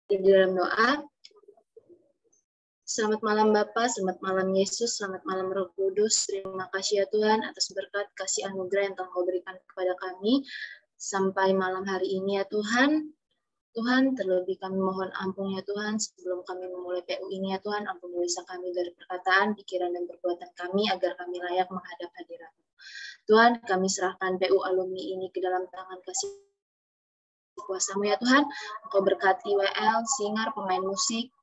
Di dalam doa, selamat malam Bapa, selamat malam Yesus, selamat malam Roh Kudus. Terima kasih ya Tuhan atas berkat kasih anugerah yang telah Kau berikan kepada kami sampai malam hari ini ya Tuhan. Tuhan, terlebih kami mohon ampun ya Tuhan sebelum kami memulai PU ini ya Tuhan, ampun dosa kami dari perkataan, pikiran, dan perbuatan kami agar kami layak menghadap hadirat-Mu. Tuhan, kami serahkan PU alumni ini ke dalam tangan kasih kuasa-Mu ya Tuhan. Engkau berkati WL, Singar, pemain musik,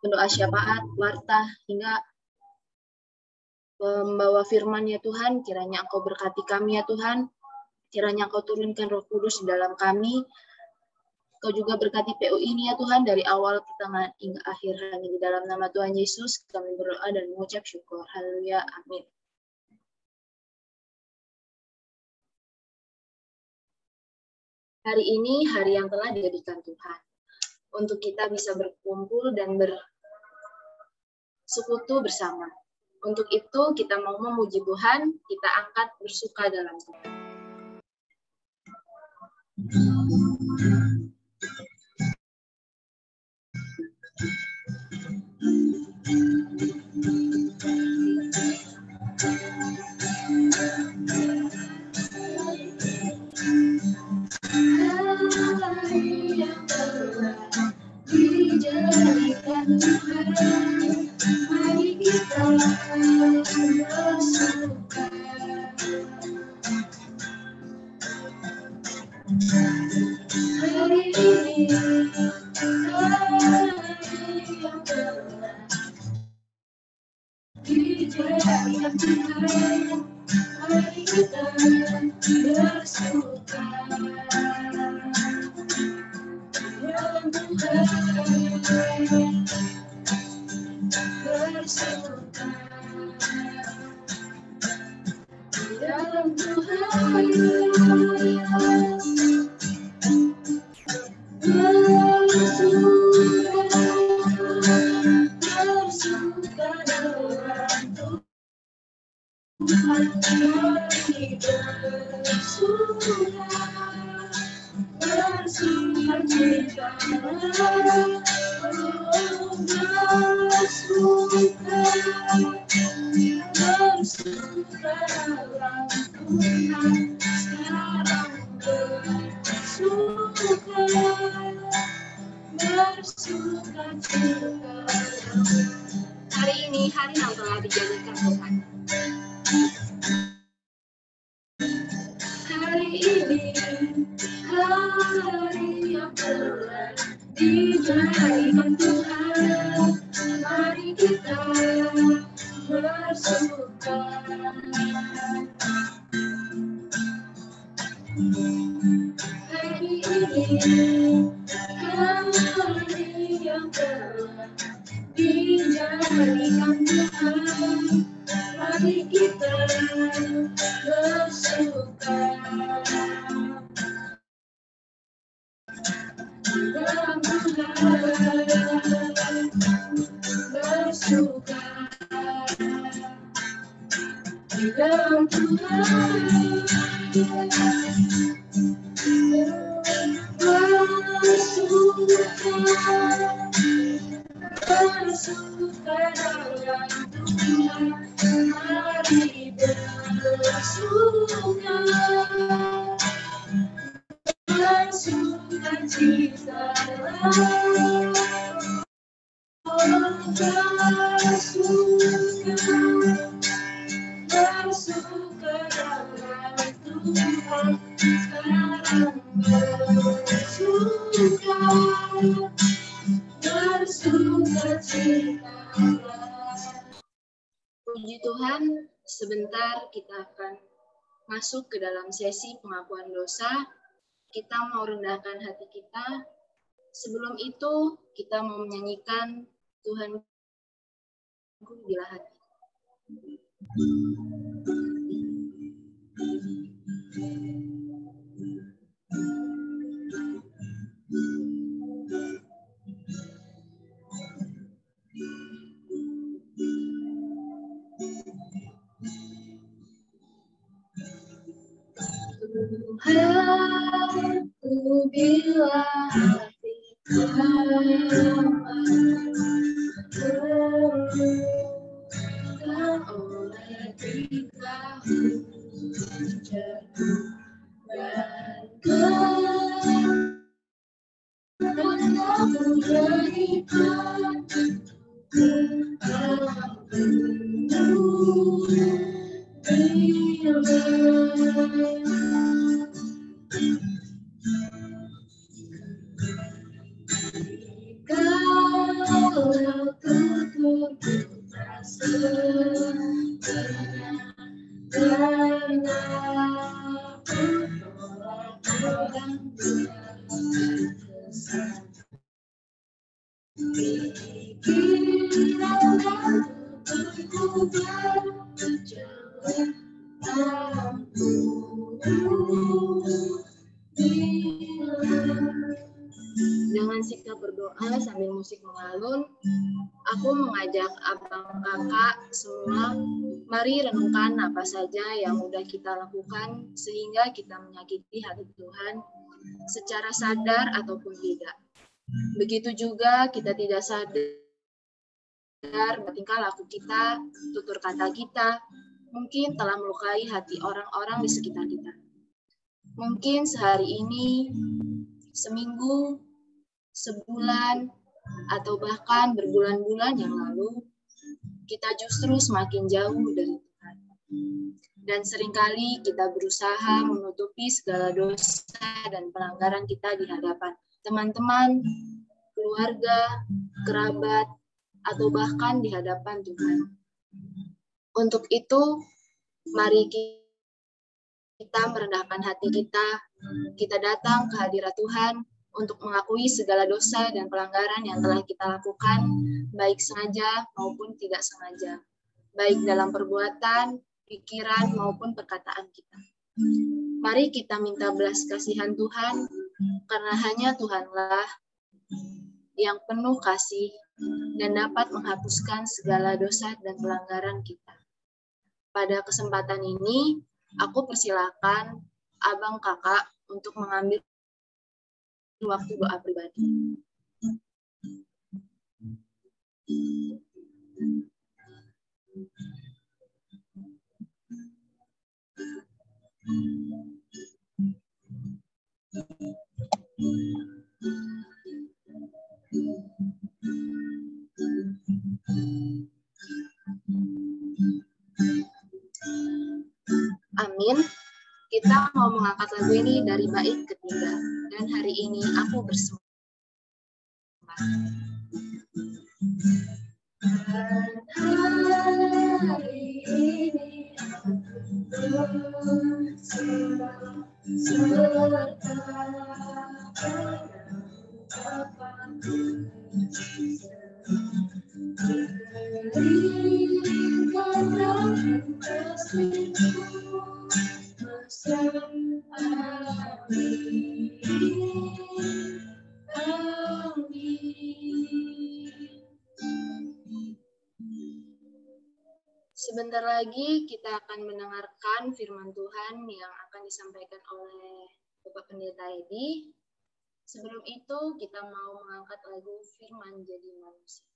pendoa syafaat, warta, hingga pembawa firman ya Tuhan. Kiranya Engkau berkati kami ya Tuhan. Kiranya Engkau turunkan Roh Kudus di dalam kami. Kau juga berkati PU ini ya Tuhan dari awal pertengahan hingga akhir. Hanya di dalam nama Tuhan Yesus kami berdoa dan mengucap syukur. Haleluya. Amin. Hari ini hari yang telah dijadikan Tuhan untuk kita bisa berkumpul dan bersekutu bersama. Untuk itu kita mau memuji Tuhan, kita angkat bersuka dalam Tuhan. Hari yang telah dijadikan Tuhan, mari kita bersuka. Hari ini hari yang telah dijadikan Tuhan, mari kita bersuka. Dalam Tuhan bersuka. Dalam Tuhan bersuka dalam Tuhan, mari bersuka, bersuka cita, bersuka dalam Tuhan, sekarang bersuka, bersuka cita. Hari ini hari yang telah dijadikan Tuhan. Hari ini hari yang telah dijadikan Tuhan, mari kita bersuka. Hari ini hari yang telah dijadikan Tuhan, mari kita bersuka. Dalam Tuhan bersuka. Dalam Tuhan bersuka dalam Tuhan, mari bersuka, bersuka cita, bersuka dalam Tuhan, sekarang bersuka, bersuka cita. Puji Tuhan, sebentar kita akan masuk ke dalam sesi pengakuan dosa. Kita mau rendahkan hati kita. Sebelum itu, kita mau menyanyikan Tuhan bila hati. Tuhanku bila hati Dengan sikap berdoa sambil musik mengalun, aku mengajak abang kakak semua, mari renungkan apa saja yang mudah kita lakukan sehingga kita menyakiti hati Tuhan secara sadar ataupun tidak. Begitu juga kita tidak sadar tingkah laku kita, tutur kata kita, mungkin telah melukai hati orang-orang di sekitar kita. Mungkin sehari ini, seminggu, sebulan, atau bahkan berbulan-bulan yang lalu, kita justru semakin jauh dari Tuhan. Dan seringkali kita berusaha menutupi segala dosa dan pelanggaran kita di hadapan teman-teman, keluarga, kerabat, atau bahkan di hadapan Tuhan. Untuk itu, mari kita merendahkan hati kita datang ke hadirat Tuhan untuk mengakui segala dosa dan pelanggaran yang telah kita lakukan, baik sengaja maupun tidak sengaja, baik dalam perbuatan, pikiran, maupun perkataan kita. Mari kita minta belas kasihan Tuhan, karena hanya Tuhanlah yang penuh kasih dan dapat menghapuskan segala dosa dan pelanggaran kita. Pada kesempatan ini, aku persilakan abang kakak untuk mengambil waktu doa pribadi. Amin. Kita mau mengangkat lagu ini dari bait ketiga. Dan hari ini aku bersemangat. Hari ini aku bersemangat. Sebentar lagi kita akan mendengarkan firman Tuhan yang akan disampaikan oleh Bapak Pendeta Edi. Sebelum itu kita mau mengangkat lagu Firman Jadi Manusia.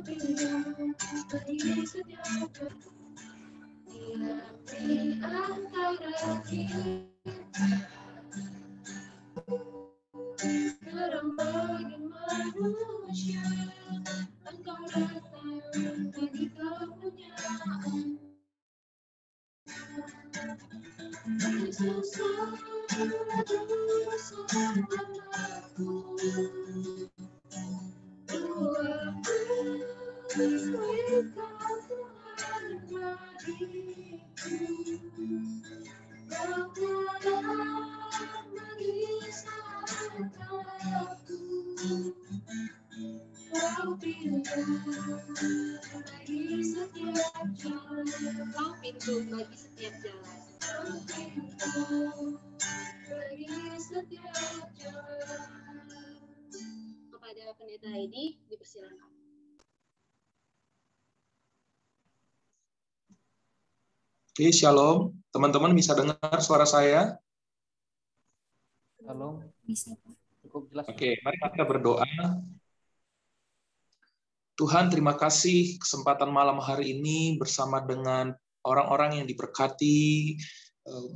Sekarang bagi manusia, Engkau datang bagi kepunyaan. Yesus bersamaku, Kau Tuhan beriku, Kau telah mengisahkan aku, Kau pintu bagi setiap jalan, Kau pintu bagi setiap jalan, Kau pintu bagi setiap jalan. Kepada Pendeta Heidi, dipersilakan. Oke, shalom. Teman-teman bisa dengar suara saya? Shalom. Bisa. Cukup jelas. Oke, mari kita berdoa. Tuhan, terima kasih kesempatan malam hari ini bersama dengan orang-orang yang diberkati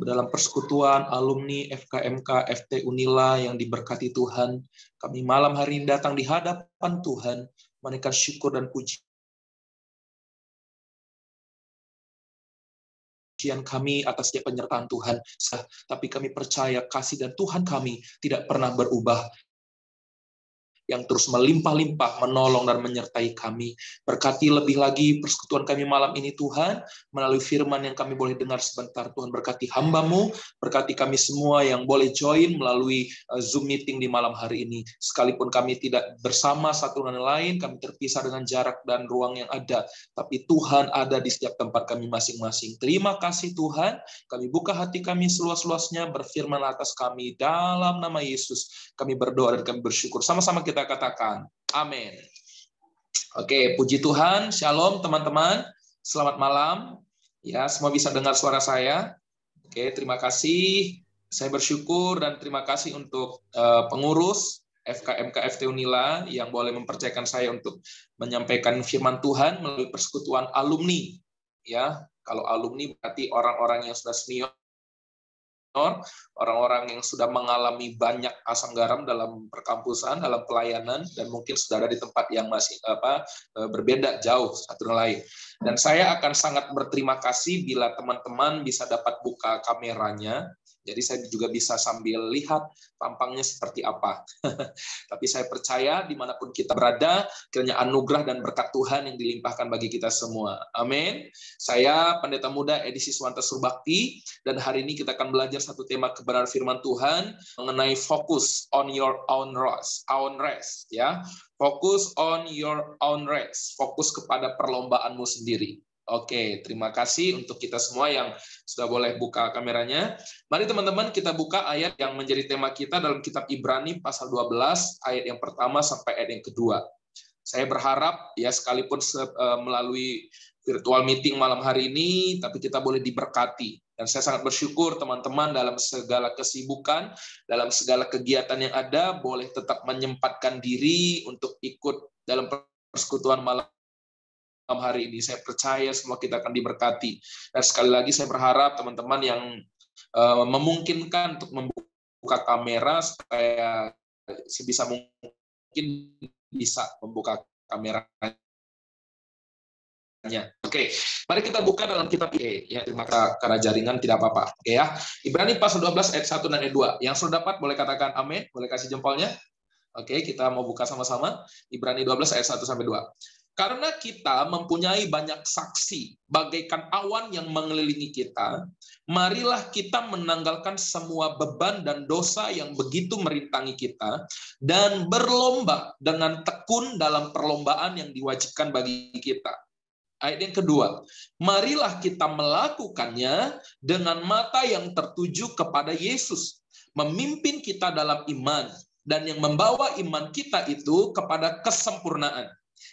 dalam persekutuan alumni FKMK FT Unila yang diberkati Tuhan. Kami malam hari ini datang di hadapan Tuhan, menaikkan syukur dan pujian kami atas setiap penyertaan Tuhan. Tapi kami percaya kasih dan Tuhan kami tidak pernah berubah, yang terus melimpah-limpah, menolong dan menyertai kami. Berkati lebih lagi persekutuan kami malam ini Tuhan, melalui firman yang kami boleh dengar sebentar. Tuhan berkati hamba-Mu, berkati kami semua yang boleh join melalui Zoom meeting di malam hari ini. Sekalipun kami tidak bersama satu dengan lain, kami terpisah dengan jarak dan ruang yang ada, tapi Tuhan ada di setiap tempat kami masing-masing. Terima kasih Tuhan, kami buka hati kami seluas-luasnya, berfirman atas kami dalam nama Yesus. Kami berdoa dan kami bersyukur. Sama-sama kita katakan, amin. Oke, puji Tuhan, shalom teman-teman, selamat malam. Ya, semua bisa dengar suara saya. Oke, terima kasih. Saya bersyukur dan terima kasih untuk pengurus FKMK FT Unila yang boleh mempercayakan saya untuk menyampaikan firman Tuhan melalui persekutuan alumni. Ya, kalau alumni berarti orang-orang yang sudah senior, orang-orang yang sudah mengalami banyak asam garam dalam perkampusan, dalam pelayanan, dan mungkin sudah ada di tempat yang masih berbeda jauh satu dengan lain. Dan saya akan sangat berterima kasih bila teman-teman bisa dapat buka kameranya. Jadi saya juga bisa sambil lihat tampangnya seperti apa. Tapi saya percaya dimanapun kita berada, kiranya anugerah dan berkat Tuhan yang dilimpahkan bagi kita semua. Amin. Saya Pendeta Muda Edi Siswanta Surbakti, dan hari ini kita akan belajar satu tema kebenaran firman Tuhan mengenai focus on your own race, ya. Fokus on your own race, fokus kepada perlombaanmu sendiri. Oke, terima kasih untuk kita semua yang sudah boleh buka kameranya. Mari teman-teman kita buka ayat yang menjadi tema kita dalam kitab Ibrani pasal 12, ayat yang pertama sampai ayat yang kedua. Saya berharap ya sekalipun melalui virtual meeting malam hari ini, tapi kita boleh diberkati. Dan saya sangat bersyukur teman-teman dalam segala kesibukan, dalam segala kegiatan yang ada, boleh tetap menyempatkan diri untuk ikut dalam persekutuan malam hari ini. Saya percaya semua kita akan diberkati. Dan sekali lagi saya berharap teman-teman yang memungkinkan untuk membuka kamera supaya sebisa mungkin bisa membuka kameranya. Oke, mari kita buka dalam kitab ya, terima kasih karena jaringan tidak apa-apa. Oke ya. Ibrani pasal 12 ayat 1 dan ayat 2. Yang sudah dapat boleh katakan amin, boleh kasih jempolnya. Oke, kita mau buka sama-sama. Ibrani 12 ayat 1 sampai 2. Karena kita mempunyai banyak saksi bagaikan awan yang mengelilingi kita, marilah kita menanggalkan semua beban dan dosa yang begitu merintangi kita dan berlomba dengan tekun dalam perlombaan yang diwajibkan bagi kita. Ayat yang kedua, marilah kita melakukannya dengan mata yang tertuju kepada Yesus, memimpin kita dalam iman, dan yang membawa iman kita itu kepada kesempurnaan.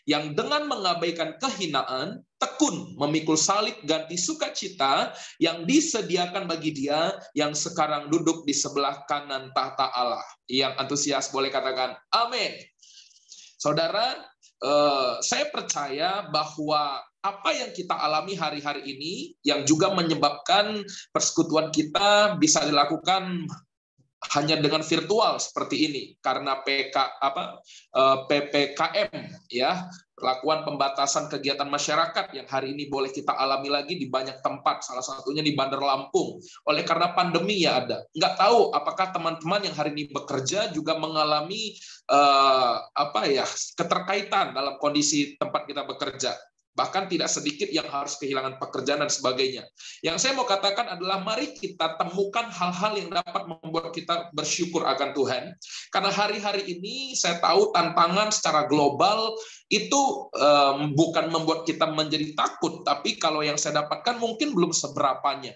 Yang dengan mengabaikan kehinaan, tekun memikul salib ganti sukacita yang disediakan bagi dia yang sekarang duduk di sebelah kanan tahta Allah. Yang antusias boleh katakan amin. Saudara, saya percaya bahwa apa yang kita alami hari-hari ini yang juga menyebabkan persekutuan kita bisa dilakukan hanya dengan virtual seperti ini karena PPKM ya, perlakuan pembatasan kegiatan masyarakat yang hari ini boleh kita alami lagi di banyak tempat, salah satunya di Bandar Lampung. Oleh karena pandemi ya ada. Nggak tahu apakah teman-teman yang hari ini bekerja juga mengalami keterkaitan dalam kondisi tempat kita bekerja. Bahkan tidak sedikit yang harus kehilangan pekerjaan dan sebagainya. Yang saya mau katakan adalah mari kita temukan hal-hal yang dapat membuat kita bersyukur akan Tuhan. Karena hari-hari ini saya tahu tantangan secara global itu bukan membuat kita menjadi takut, tapi kalau yang saya dapatkan mungkin belum seberapanya.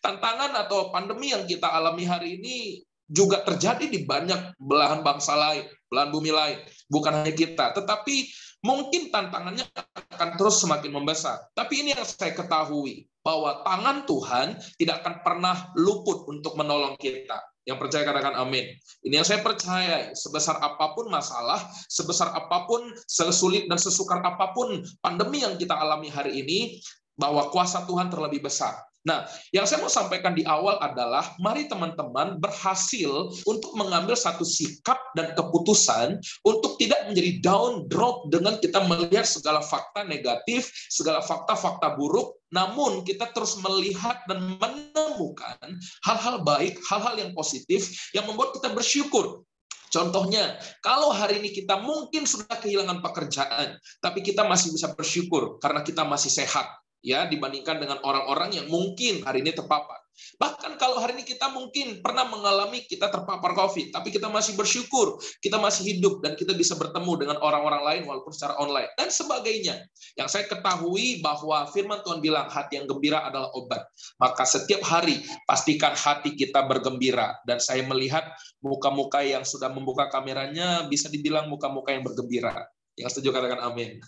Tantangan atau pandemi yang kita alami hari ini juga terjadi di banyak belahan bangsa lain, belahan bumi lain. Bukan hanya kita, tetapi mungkin tantangannya akan terus semakin membesar. Tapi ini yang saya ketahui, bahwa tangan Tuhan tidak akan pernah luput untuk menolong kita. Yang percaya katakan amin. Ini yang saya percaya, sebesar apapun masalah, sebesar apapun, sesulit dan sesukar apapun pandemi yang kita alami hari ini, bahwa kuasa Tuhan terlebih besar. Nah, yang saya mau sampaikan di awal adalah, mari teman-teman berhasil untuk mengambil satu sikap dan keputusan untuk tidak menjadi down drop dengan kita melihat segala fakta negatif, segala fakta-fakta buruk, namun kita terus melihat dan menemukan hal-hal baik, hal-hal yang positif yang membuat kita bersyukur. Contohnya, kalau hari ini kita mungkin sudah kehilangan pekerjaan, tapi kita masih bisa bersyukur karena kita masih sehat. Ya, dibandingkan dengan orang-orang yang mungkin hari ini terpapar. Bahkan kalau hari ini kita mungkin pernah mengalami kita terpapar COVID, tapi kita masih bersyukur, kita masih hidup, dan kita bisa bertemu dengan orang-orang lain walaupun secara online, dan sebagainya. Yang saya ketahui bahwa firman Tuhan bilang, hati yang gembira adalah obat. Maka setiap hari, pastikan hati kita bergembira. Dan saya melihat muka-muka yang sudah membuka kameranya, bisa dibilang muka-muka yang bergembira. Yang setuju katakan amin.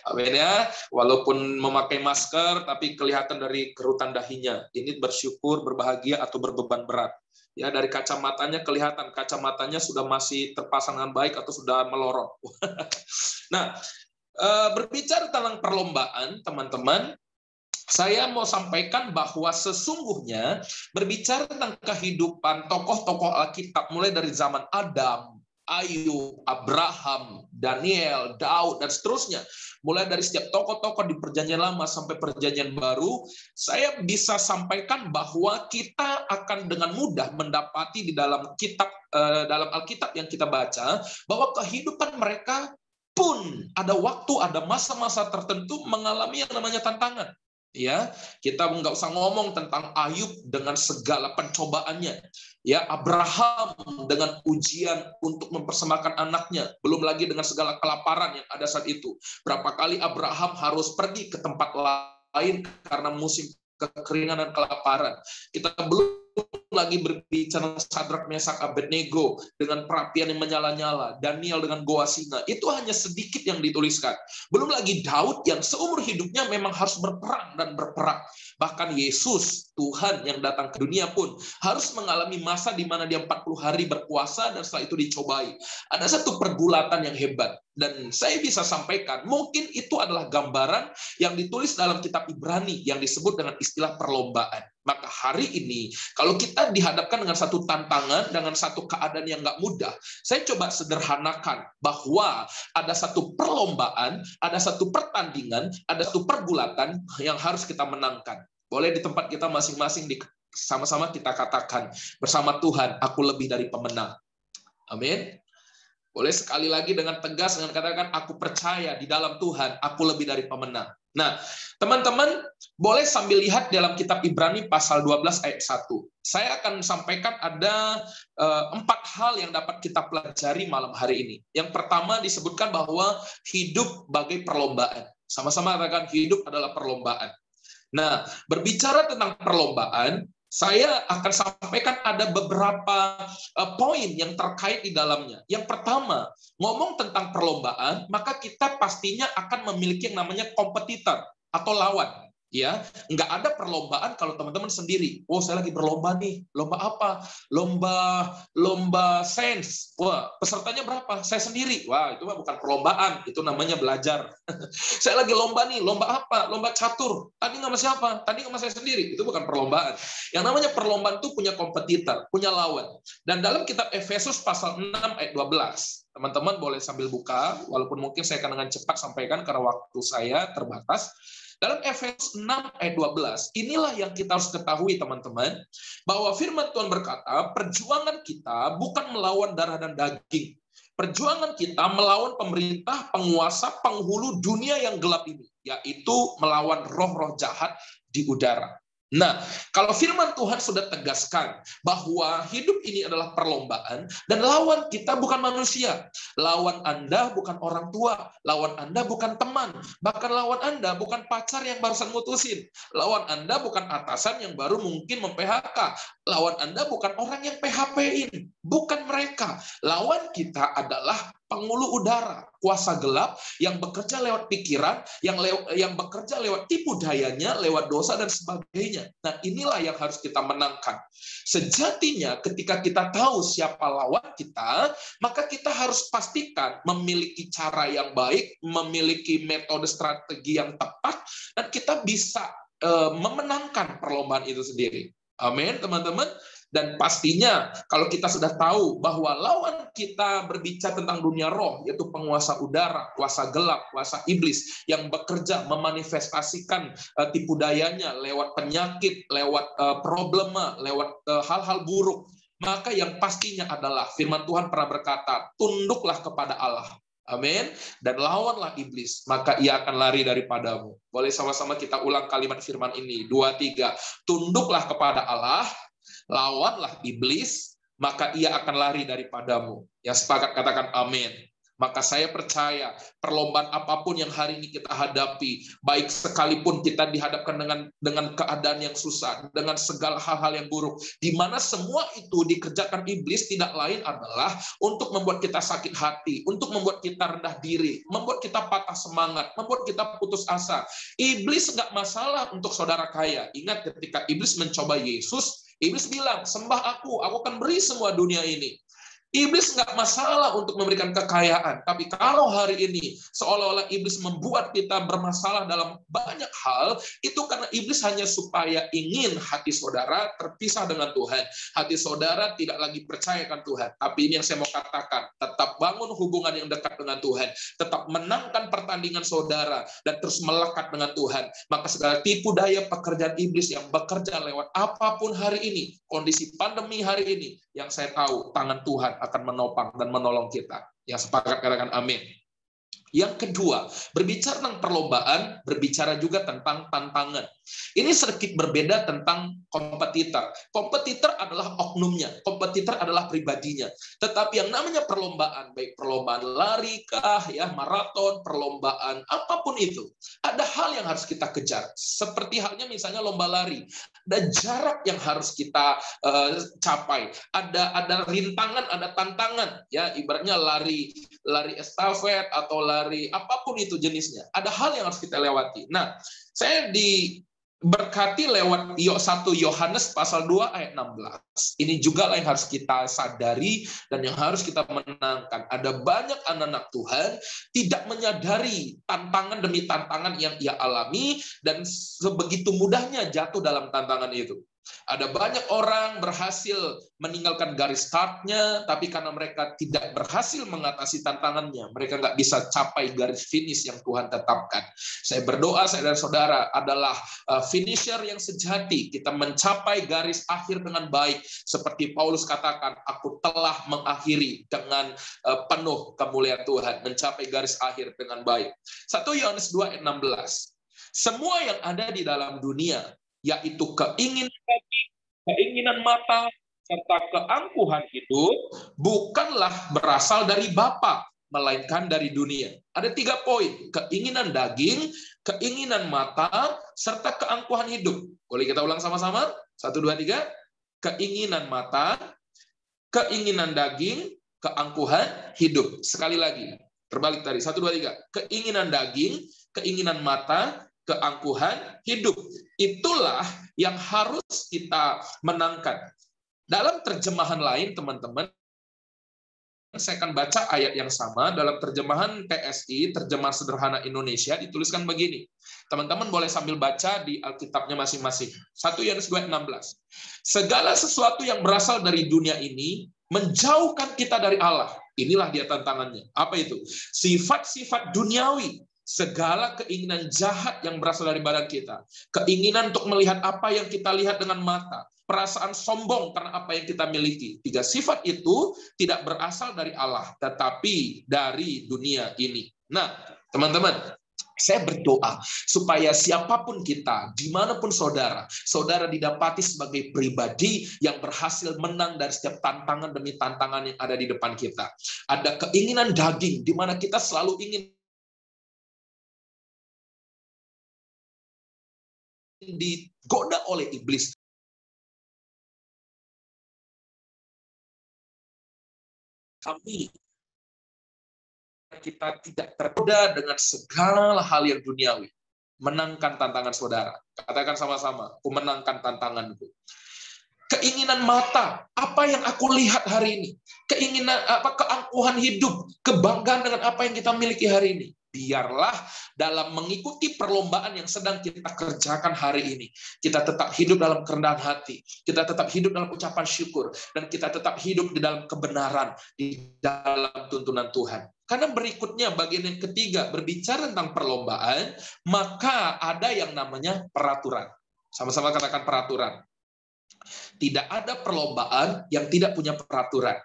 Amin ya. Walaupun memakai masker, tapi kelihatan dari kerutan dahinya. Ini bersyukur, berbahagia, atau berbeban berat. Ya, dari kacamatanya kelihatan, kacamatanya sudah masih terpasang dengan baik atau sudah melorot. Nah, berbicara tentang perlombaan, teman-teman, saya mau sampaikan bahwa sesungguhnya berbicara tentang kehidupan tokoh-tokoh Alkitab, mulai dari zaman Adam, Ayub, Abraham, Daniel, Daud, dan seterusnya. Mulai dari setiap tokoh-tokoh di Perjanjian Lama sampai Perjanjian Baru, saya bisa sampaikan bahwa kita akan dengan mudah mendapati di dalam dalam Alkitab yang kita baca, bahwa kehidupan mereka pun ada waktu, ada masa-masa tertentu mengalami yang namanya tantangan. Ya, kita nggak usah ngomong tentang Ayub dengan segala pencobaannya. Ya, Abraham dengan ujian untuk mempersembahkan anaknya, belum lagi dengan segala kelaparan yang ada saat itu. Berapa kali Abraham harus pergi ke tempat lain karena musim kekeringan dan kelaparan. Kita belum lagi berbicara Sadrak, Mesak, Abednego dengan perapian yang menyala-nyala, Daniel dengan goa singa. Itu hanya sedikit yang dituliskan. Belum lagi Daud yang seumur hidupnya memang harus berperang dan berperang. Bahkan Yesus, Tuhan yang datang ke dunia pun harus mengalami masa di mana dia 40 hari berpuasa dan setelah itu dicobai. Ada satu pergulatan yang hebat. Dan saya bisa sampaikan, mungkin itu adalah gambaran yang ditulis dalam kitab Ibrani yang disebut dengan istilah perlombaan. Maka hari ini, kalau kita dihadapkan dengan satu tantangan, dengan satu keadaan yang nggak mudah, saya coba sederhanakan bahwa ada satu perlombaan, ada satu pertandingan, ada satu pergulatan yang harus kita menangkan. Boleh di tempat kita masing-masing, sama-sama kita katakan, bersama Tuhan, aku lebih dari pemenang. Amin. Boleh sekali lagi dengan tegas dengan katakan, aku percaya di dalam Tuhan, aku lebih dari pemenang. Nah, teman-teman, boleh sambil lihat dalam kitab Ibrani pasal 12 ayat 1. Saya akan sampaikan ada 4 hal yang dapat kita pelajari malam hari ini. Yang pertama disebutkan bahwa hidup bagai perlombaan. Sama-sama katakan, hidup adalah perlombaan. Nah, berbicara tentang perlombaan, saya akan sampaikan ada beberapa poin yang terkait di dalamnya. Yang pertama, ngomong tentang perlombaan, maka kita pastinya akan memiliki yang namanya kompetitor atau lawan. Ya, nggak ada perlombaan kalau teman-teman sendiri. Oh, saya lagi berlomba nih. Lomba apa? Lomba sains. Wah, pesertanya berapa? Saya sendiri. Wah, itu mah bukan perlombaan. Itu namanya belajar. Saya lagi lomba nih. Lomba apa? Lomba catur. Tanding sama siapa? Tanding sama saya sendiri. Itu bukan perlombaan. Yang namanya perlombaan itu punya kompetitor, punya lawan. Dan dalam kitab Efesus pasal 6 ayat 12. Teman-teman boleh sambil buka, walaupun mungkin saya akan dengan cepat sampaikan karena waktu saya terbatas. Dalam Efesus 6 ayat 12, inilah yang kita harus ketahui teman-teman, bahwa firman Tuhan berkata, perjuangan kita bukan melawan darah dan daging. Perjuangan kita melawan pemerintah, penguasa, penghulu dunia yang gelap ini, yaitu melawan roh-roh jahat di udara. Nah, kalau firman Tuhan sudah tegaskan bahwa hidup ini adalah perlombaan dan lawan kita bukan manusia. Lawan Anda bukan orang tua, lawan Anda bukan teman, bahkan lawan Anda bukan pacar yang barusan mutusin. Lawan Anda bukan atasan yang baru mungkin mem-PHK. Lawan Anda bukan orang yang PHP-in, bukan mereka. Lawan kita adalah penghulu udara, kuasa gelap yang bekerja lewat pikiran, yang bekerja lewat tipu dayanya, lewat dosa dan sebagainya. Nah, inilah yang harus kita menangkan. Sejatinya ketika kita tahu siapa lawan kita, maka kita harus pastikan memiliki cara yang baik, memiliki metode strategi yang tepat, dan kita bisa memenangkan perlombaan itu sendiri. Amin, teman-teman. Dan pastinya kalau kita sudah tahu bahwa lawan kita berbicara tentang dunia roh, yaitu penguasa udara, kuasa gelap, kuasa iblis, yang bekerja memanifestasikan tipu dayanya lewat penyakit, lewat problema, lewat hal-hal buruk, maka yang pastinya adalah firman Tuhan pernah berkata, tunduklah kepada Allah. Amin. Dan lawanlah iblis, maka ia akan lari daripadamu. Boleh sama-sama kita ulang kalimat firman ini. 2, 3. Tunduklah kepada Allah, lawanlah iblis, maka ia akan lari daripadamu. Yang sepakat katakan amin. Maka saya percaya perlombaan apapun yang hari ini kita hadapi, baik sekalipun kita dihadapkan dengan keadaan yang susah, dengan segala hal-hal yang buruk, di mana semua itu dikerjakan iblis tidak lain adalah untuk membuat kita sakit hati, untuk membuat kita rendah diri, membuat kita patah semangat, membuat kita putus asa. Iblis nggak masalah untuk saudara kaya. Ingat ketika iblis mencoba Yesus, iblis bilang, sembah aku akan beri semua dunia ini. Iblis nggak masalah untuk memberikan kekayaan, tapi kalau hari ini seolah-olah iblis membuat kita bermasalah dalam banyak hal, itu karena iblis hanya supaya ingin hati saudara terpisah dengan Tuhan. Hati saudara tidak lagi percayakan Tuhan. Tapi ini yang saya mau katakan, tetap bangun hubungan yang dekat dengan Tuhan, tetap menangkan pertandingan saudara, dan terus melekat dengan Tuhan. Maka segala tipu daya pekerjaan iblis yang bekerja lewat apapun hari ini, kondisi pandemi hari ini, yang saya tahu tangan Tuhan akan menopang dan menolong kita. Yang sepakat katakan amin. Yang kedua, berbicara tentang perlombaan, berbicara juga tentang tantangan. Ini sedikit berbeda tentang kompetitor. Kompetitor adalah oknumnya, kompetitor adalah pribadinya. Tetapi yang namanya perlombaan, baik perlombaan lari kah, ya, maraton, perlombaan apapun itu, ada hal yang harus kita kejar. Seperti halnya misalnya lomba lari, ada jarak yang harus kita capai, ada rintangan, ada tantangan, ya, ibaratnya lari estafet atau lari apapun itu jenisnya. Ada hal yang harus kita lewati. Nah, saya diberkati lewat 1 Yohanes pasal 2 ayat 16. Ini juga yang harus kita sadari dan yang harus kita menangkan. Ada banyak anak-anak Tuhan tidak menyadari tantangan demi tantangan yang ia alami dan sebegitu mudahnya jatuh dalam tantangan itu. Ada banyak orang berhasil meninggalkan garis startnya, tapi karena mereka tidak berhasil mengatasi tantangannya, mereka nggak bisa capai garis finish yang Tuhan tetapkan. Saya berdoa, saya dan saudara adalah finisher yang sejati. Kita mencapai garis akhir dengan baik. Seperti Paulus katakan, aku telah mengakhiri dengan penuh kemuliaan Tuhan. Mencapai garis akhir dengan baik. 1 Yohanes 2 ayat 16. Semua yang ada di dalam dunia, yaitu keinginan mata, serta keangkuhan hidup, bukanlah berasal dari Bapa, melainkan dari dunia. Ada 3 poin, keinginan daging, keinginan mata, serta keangkuhan hidup. Boleh kita ulang sama-sama? 1, 2, 3. Keinginan mata, keinginan daging, keangkuhan hidup. Sekali lagi, terbalik tadi. 1, 2, 3. Keinginan daging, keinginan mata, keangkuhan hidup. Itulah yang harus kita menangkan. Dalam terjemahan lain, teman-teman, saya akan baca ayat yang sama dalam terjemahan TSI, terjemahan sederhana Indonesia, dituliskan begini. Teman-teman boleh sambil baca di Alkitabnya masing-masing. 1 Yohanes 2:16. Segala sesuatu yang berasal dari dunia ini menjauhkan kita dari Allah. Inilah dia tantangannya. Apa itu? Sifat-sifat duniawi. Segala keinginan jahat yang berasal dari badan kita. Keinginan untuk melihat apa yang kita lihat dengan mata. Perasaan sombong karena apa yang kita miliki. 3 sifat itu tidak berasal dari Allah, tetapi dari dunia ini. Nah, teman-teman, saya berdoa supaya siapapun kita, dimanapun saudara, saudara didapati sebagai pribadi yang berhasil menang dari setiap tantangan demi tantangan yang ada di depan kita. Ada keinginan daging, di mana kita selalu ingin digoda oleh iblis. Kita tidak tergoda dengan segala hal yang duniawi. Menangkan tantangan saudara. Katakan sama-sama, aku menangkan tantanganku. Keinginan mata, apa yang aku lihat hari ini? Keinginan keangkuhan hidup, kebanggaan dengan apa yang kita miliki hari ini. Biarlah dalam mengikuti perlombaan yang sedang kita kerjakan hari ini, kita tetap hidup dalam kerendahan hati, kita tetap hidup dalam ucapan syukur, dan kita tetap hidup di dalam kebenaran, di dalam tuntunan Tuhan. Karena berikutnya bagian yang ketiga berbicara tentang perlombaan, maka ada yang namanya peraturan. Sama-sama katakan peraturan. Tidak ada perlombaan yang tidak punya peraturan.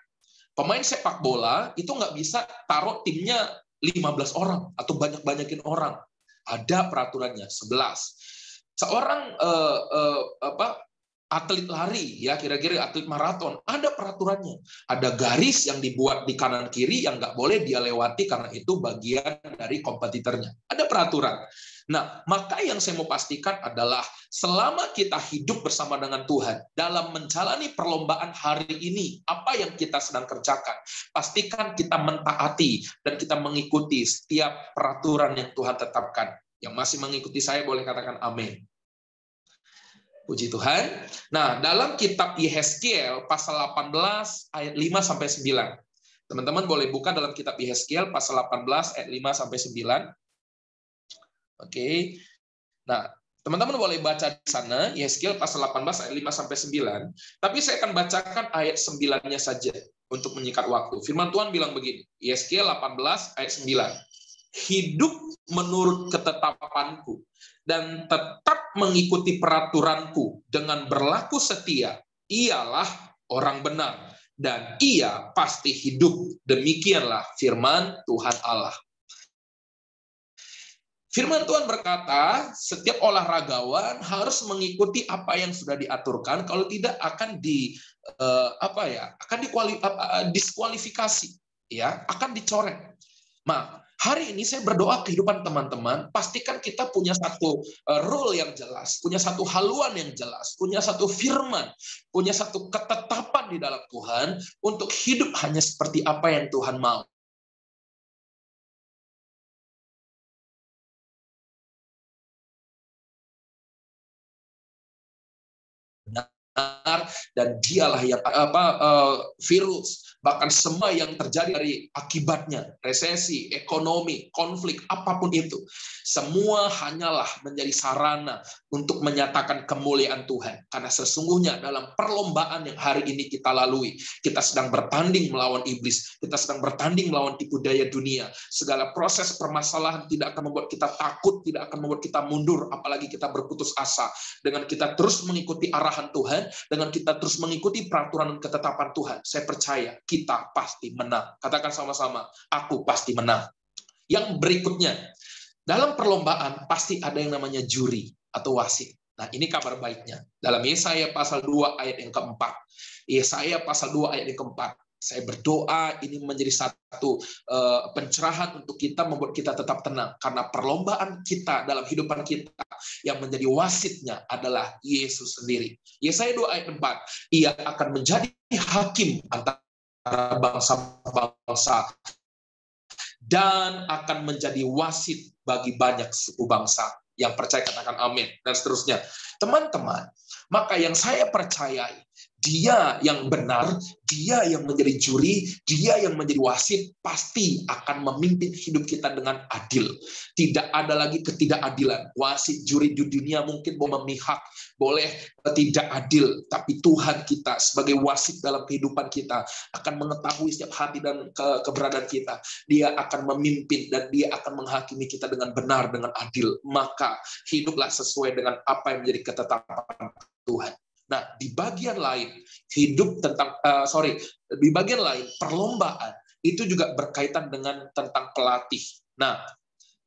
Pemain sepak bola itu nggak bisa taruh timnya 15 orang atau banyak-banyakin orang. Ada peraturannya, 11. Seorang atlet lari, ya kira-kira atlet maraton, ada peraturannya. Ada garis yang dibuat di kanan kiri yang nggak boleh dia lewati karena itu bagian dari kompetitornya. Ada peraturan. Nah, maka yang saya mau pastikan adalah selama kita hidup bersama dengan Tuhan dalam menjalani perlombaan hari ini, apa yang kita sedang kerjakan, pastikan kita mentaati dan kita mengikuti setiap peraturan yang Tuhan tetapkan. Yang masih mengikuti saya boleh katakan amin. Puji Tuhan. Nah, dalam kitab Yehezkiel pasal 18 ayat 5 sampai 9. Teman-teman boleh buka dalam kitab Yehezkiel pasal 18 ayat 5 sampai 9. Oke. Nah, teman-teman boleh baca di sana Yehezkiel pasal 18 ayat 5 sampai 9, tapi saya akan bacakan ayat 9-nya saja untuk menyikat waktu. Firman Tuhan bilang begini, Yehezkiel 18 ayat 9. Hidup menurut ketetapanku dan tetap mengikuti peraturanku dengan berlaku setia, ialah orang benar dan ia pasti hidup. Demikianlah firman Tuhan Allah. Firman Tuhan berkata, setiap olahragawan harus mengikuti apa yang sudah diaturkan, kalau tidak akan diskualifikasi, ya, akan dicoret. Nah, hari ini saya berdoa kehidupan teman-teman, pastikan kita punya satu rule yang jelas, punya satu haluan yang jelas, punya satu firman, punya satu ketetapan di dalam Tuhan untuk hidup hanya seperti apa yang Tuhan mau. Dan dialah yang virus, bahkan semua yang terjadi dari akibatnya, resesi, ekonomi, konflik, apapun itu, semua hanyalah menjadi sarana untuk menyatakan kemuliaan Tuhan. Karena sesungguhnya dalam perlombaan yang hari ini kita lalui, kita sedang bertanding melawan iblis, kita sedang bertanding melawan tipu daya dunia. Segala proses permasalahan tidak akan membuat kita takut, tidak akan membuat kita mundur, apalagi kita berputus asa. Dengan kita terus mengikuti arahan Tuhan, dengan kita terus mengikuti peraturan dan ketetapan Tuhan, saya percaya kita pasti menang. Katakan sama-sama, aku pasti menang. Yang berikutnya, dalam perlombaan pasti ada yang namanya juri atau wasit. Nah, ini kabar baiknya. Dalam Yesaya pasal 2 ayat yang keempat. Yesaya pasal 2 ayat yang keempat. Saya berdoa ini menjadi satu pencerahan untuk kita, membuat kita tetap tenang. Karena perlombaan kita dalam kehidupan kita yang menjadi wasitnya adalah Yesus sendiri. Yesaya 2 ayat 4, ia akan menjadi hakim antara bangsa-bangsa dan akan menjadi wasit bagi banyak suku bangsa. Yang percaya katakan amin, dan seterusnya. Teman-teman, maka yang saya percayai, dia yang benar, dia yang menjadi juri, dia yang menjadi wasit, pasti akan memimpin hidup kita dengan adil. Tidak ada lagi ketidakadilan. Wasit juri di dunia mungkin mau memihak, boleh tidak adil, tapi Tuhan kita sebagai wasit dalam kehidupan kita akan mengetahui setiap hati dan keberadaan kita. Dia akan memimpin dan dia akan menghakimi kita dengan benar, dengan adil. Maka hiduplah sesuai dengan apa yang menjadi ketetapan Tuhan. Nah, di bagian lain di bagian lain perlombaan itu juga berkaitan dengan tentang pelatih. Nah,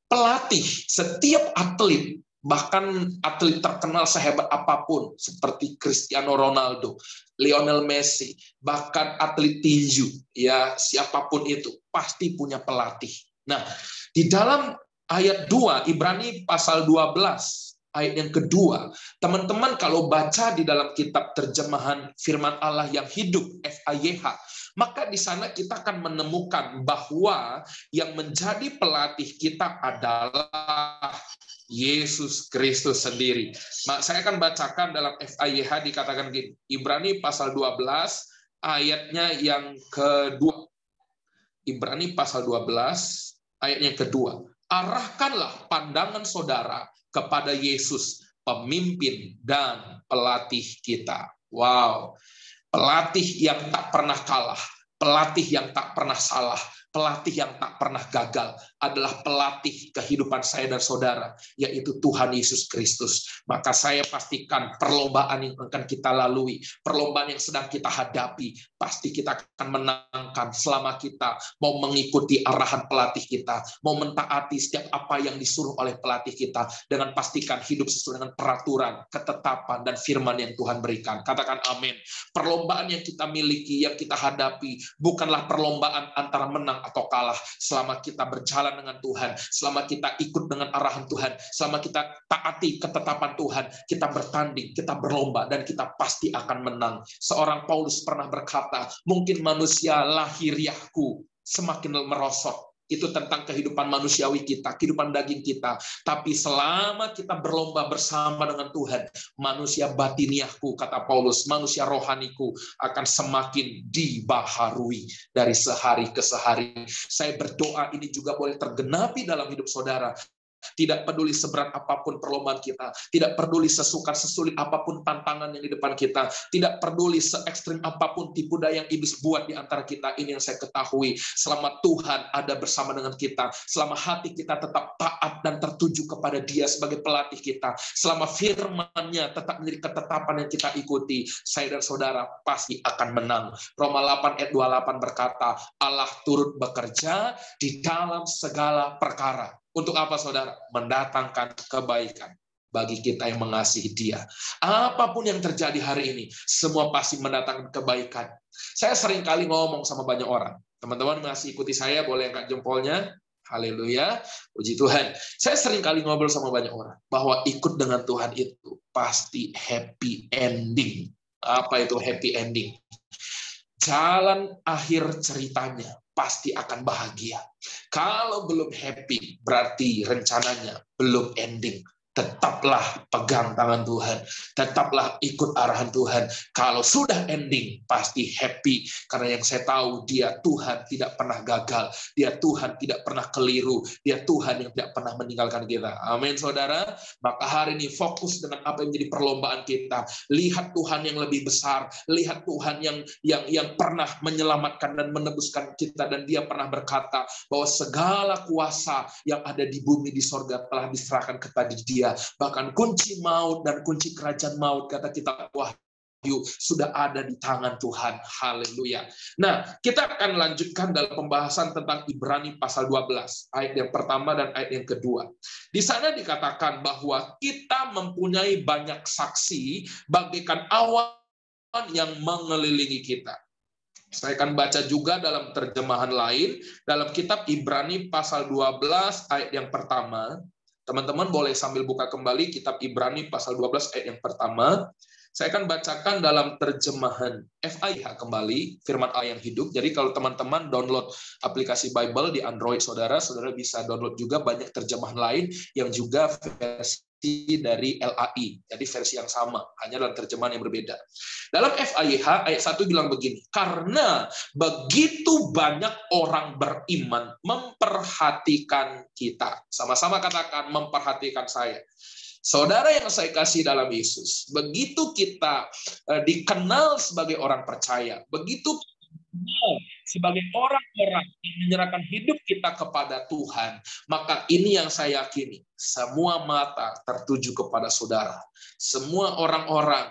pelatih, setiap atlet, bahkan atlet terkenal sehebat apapun seperti Cristiano Ronaldo, Lionel Messi, bahkan atlet tinju, ya siapapun itu pasti punya pelatih. Nah, di dalam ayat 2 Ibrani pasal 12 ayat yang kedua, teman-teman kalau baca di dalam kitab terjemahan firman Allah yang hidup FAYH, maka di sana kita akan menemukan bahwa yang menjadi pelatih kita adalah Yesus Kristus sendiri. Saya akan bacakan dalam FAYH, dikatakan gini, Ibrani pasal 12 ayatnya yang kedua. Ibrani pasal 12 ayatnya yang kedua. Arahkanlah pandangan saudara kepada Yesus, pemimpin dan pelatih kita. Wow, pelatih yang tak pernah kalah, pelatih yang tak pernah salah, pelatih yang tak pernah gagal adalah pelatih kehidupan saya dan saudara, yaitu Tuhan Yesus Kristus. Maka saya pastikan perlombaan yang akan kita lalui, perlombaan yang sedang kita hadapi, pasti kita akan menangkan selama kita mau mengikuti arahan pelatih kita, mau mentaati setiap apa yang disuruh oleh pelatih kita, dengan pastikan hidup sesuai dengan peraturan, ketetapan, dan firman yang Tuhan berikan. Katakan amin. Perlombaan yang kita miliki, yang kita hadapi, bukanlah perlombaan antara menang atau kalah. Selama kita berjalan dengan Tuhan, selama kita ikut dengan arahan Tuhan, selama kita taati ketetapan Tuhan, kita bertanding, kita berlomba, dan kita pasti akan menang. Seorang Paulus pernah berkata, mungkin manusia lahiriahku semakin merosot. Itu tentang kehidupan manusiawi kita, kehidupan daging kita. Tapi selama kita berlomba bersama dengan Tuhan, manusia batiniahku, kata Paulus, manusia rohaniku akan semakin dibaharui dari sehari ke sehari. Saya berdoa ini juga boleh tergenapi dalam hidup saudara. Tidak peduli seberat apapun perlombaan kita, tidak peduli sesuka sesulit apapun tantangan yang di depan kita, tidak peduli se-ekstrim apapun tipu daya yang iblis buat di antara kita. Ini yang saya ketahui, selama Tuhan ada bersama dengan kita, selama hati kita tetap taat dan tertuju kepada Dia sebagai pelatih kita, selama firman-Nya tetap menjadi ketetapan yang kita ikuti, saya dan saudara pasti akan menang. Roma 8 ayat 28 berkata, Allah turut bekerja di dalam segala perkara. Untuk apa, saudara? Mendatangkan kebaikan bagi kita yang mengasihi Dia. Apapun yang terjadi hari ini, semua pasti mendatangkan kebaikan. Saya sering kali ngomong sama banyak orang. Teman-teman masih ikuti saya, boleh angkat jempolnya? Haleluya, puji Tuhan. Saya sering kali ngobrol sama banyak orang, bahwa ikut dengan Tuhan itu pasti happy ending. Apa itu happy ending? Jalan akhir ceritanya pasti akan bahagia. Kalau belum happy, berarti rencananya belum ending. Tetaplah pegang tangan Tuhan, tetaplah ikut arahan Tuhan. Kalau sudah ending, pasti happy. Karena yang saya tahu, Dia Tuhan tidak pernah gagal. Dia Tuhan tidak pernah keliru. Dia Tuhan yang tidak pernah meninggalkan kita. Amin, saudara. Maka hari ini fokus dengan apa yang menjadi perlombaan kita. Lihat Tuhan yang lebih besar. Lihat Tuhan yang pernah menyelamatkan dan menebuskan kita. Dan Dia pernah berkata bahwa segala kuasa yang ada di bumi, di sorga telah diserahkan kepada Dia. Bahkan kunci maut dan kunci kerajaan maut, kata kitab Wahyu, sudah ada di tangan Tuhan. Haleluya. Nah, kita akan lanjutkan dalam pembahasan tentang Ibrani pasal 12, ayat yang pertama dan ayat yang kedua. Di sana dikatakan bahwa kita mempunyai banyak saksi bagaikan awan yang mengelilingi kita. Saya akan baca juga dalam terjemahan lain, dalam kitab Ibrani pasal 12, ayat yang pertama. Teman-teman boleh sambil buka kembali kitab Ibrani pasal 12 ayat yang pertama. Saya akan bacakan dalam terjemahan FIH kembali, firman Allah yang hidup. Jadi kalau teman-teman download aplikasi Bible di Android saudara bisa download juga banyak terjemahan lain yang juga versi dari LAI. Jadi versi yang sama, hanya dalam terjemahan yang berbeda. Dalam FIH ayat 1 bilang begini, karena begitu banyak orang beriman memperhatikan kita. Sama-sama katakan memperhatikan saya. Saudara yang saya kasih dalam Yesus, begitu kita dikenal sebagai orang percaya, begitu sebagai orang-orang yang menyerahkan hidup kita kepada Tuhan, maka ini yang saya yakini, semua mata tertuju kepada saudara. Semua orang-orang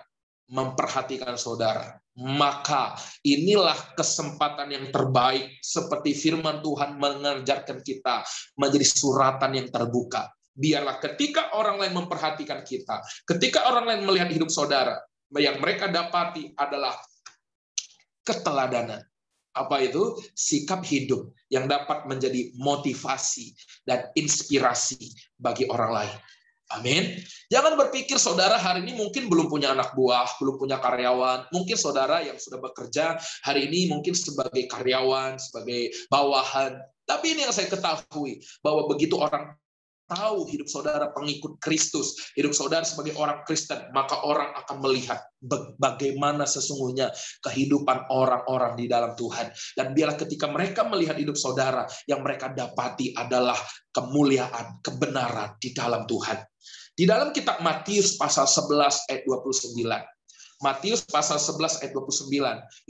memperhatikan saudara. Maka inilah kesempatan yang terbaik, seperti firman Tuhan mengajarkan kita menjadi suratan yang terbuka. Biarlah ketika orang lain memperhatikan kita, ketika orang lain melihat hidup saudara, yang mereka dapati adalah keteladanan. Apa itu? Sikap hidup yang dapat menjadi motivasi dan inspirasi bagi orang lain. Amin. Jangan berpikir saudara hari ini mungkin belum punya anak buah, belum punya karyawan. Mungkin saudara yang sudah bekerja hari ini mungkin sebagai karyawan, sebagai bawahan. Tapi ini yang saya ketahui, bahwa begitu orang tahu hidup saudara pengikut Kristus, hidup saudara sebagai orang Kristen, maka orang akan melihat bagaimana sesungguhnya kehidupan orang-orang di dalam Tuhan. Dan biarlah ketika mereka melihat hidup saudara, yang mereka dapati adalah kemuliaan, kebenaran di dalam Tuhan. Di dalam kitab Matius pasal 11 ayat 29. Matius pasal 11 ayat 29.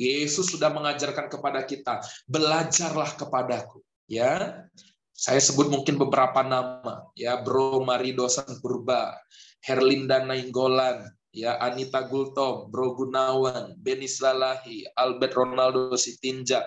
Yesus sudah mengajarkan kepada kita, belajarlah kepadaku. Ya, saya sebut mungkin beberapa nama, ya, Bro Marido Sanpurba, Herlinda Nainggolan, ya, Anita Gultom, Bro Gunawan, Benis Lalahi, Albert Ronaldo Sitinjak,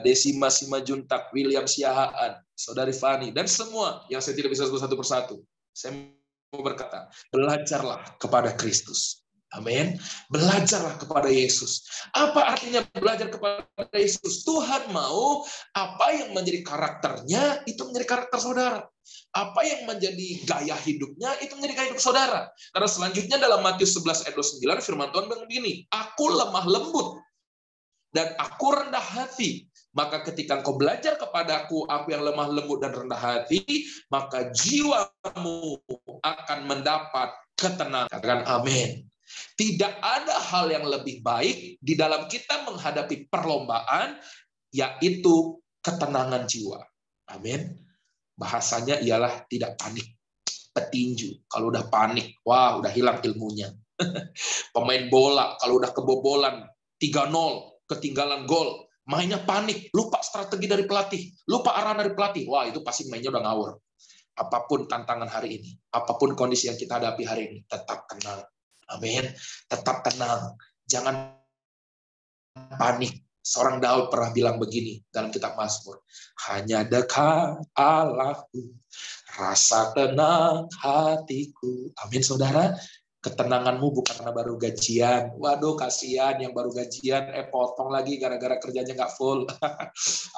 Desima Simajuntak, William Siahaan, Saudari Fani, dan semua yang saya tidak bisa sebut satu persatu. Saya mau berkata, belajarlah kepada Kristus. Amin. Belajarlah kepada Yesus. Apa artinya belajar kepada Yesus? Tuhan mau apa yang menjadi karakternya, itu menjadi karakter saudara. Apa yang menjadi gaya hidupnya, itu menjadi gaya hidup saudara. Karena selanjutnya dalam Matius 11 ayat 29, firman Tuhan bilang begini, aku lemah lembut dan aku rendah hati. Maka ketika engkau belajar kepadaku, aku yang lemah lembut dan rendah hati, maka jiwamu akan mendapat ketenangan. Katakan amin. Tidak ada hal yang lebih baik di dalam kita menghadapi perlombaan, yaitu ketenangan jiwa. Amin. Bahasanya ialah tidak panik. Petinju, kalau udah panik, wah udah hilang ilmunya. Pemain bola, kalau udah kebobolan 3-0, ketinggalan gol, mainnya panik, lupa strategi dari pelatih, lupa arahan dari pelatih, wah itu pasti mainnya udah ngawur. Apapun tantangan hari ini, apapun kondisi yang kita hadapi hari ini, tetap tenang. Amin. Tetap tenang. Jangan panik. Seorang Daud pernah bilang begini dalam kitab Mazmur. Hanya dekat Allahku, rasa tenang hatiku. Amin, saudara. Ketenanganmu bukan karena baru gajian. Waduh, kasihan yang baru gajian, potong lagi gara-gara kerjanya nggak full.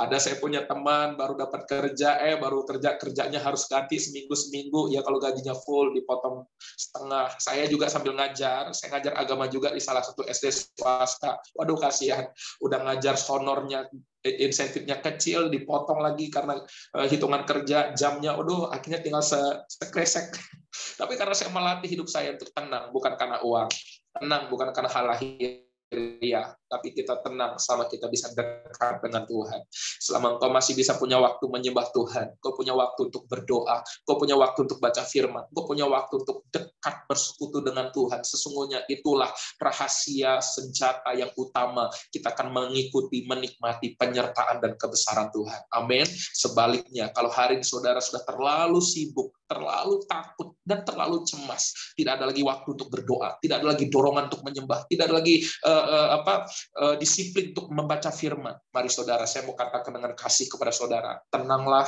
Ada saya punya teman baru dapat kerja, baru kerjanya harus ganti seminggu-seminggu. Ya kalau gajinya full, dipotong setengah. Saya juga sambil ngajar, saya ngajar agama juga di salah satu SD swasta. Waduh, kasihan. Udah ngajar honornya, insentifnya kecil, dipotong lagi karena hitungan kerja, jamnya, akhirnya tinggal sekresek. Tapi karena saya melatih hidup saya untuk tenang, bukan karena uang. Tenang bukan karena hal lahiriah, tapi kita tenang selama kita bisa dekat dengan Tuhan. Selama engkau masih bisa punya waktu menyembah Tuhan, engkau punya waktu untuk berdoa, engkau punya waktu untuk baca firman, engkau punya waktu untuk dekat bersekutu dengan Tuhan. Sesungguhnya itulah rahasia senjata yang utama. Kita akan mengikuti, menikmati penyertaan dan kebesaran Tuhan. Amin. Sebaliknya, kalau hari ini saudara sudah terlalu sibuk, terlalu takut, dan terlalu cemas, tidak ada lagi waktu untuk berdoa, tidak ada lagi dorongan untuk menyembah, tidak ada lagi disiplin untuk membaca firman. Mari saudara, saya mau katakan dengan kasih kepada saudara, tenanglah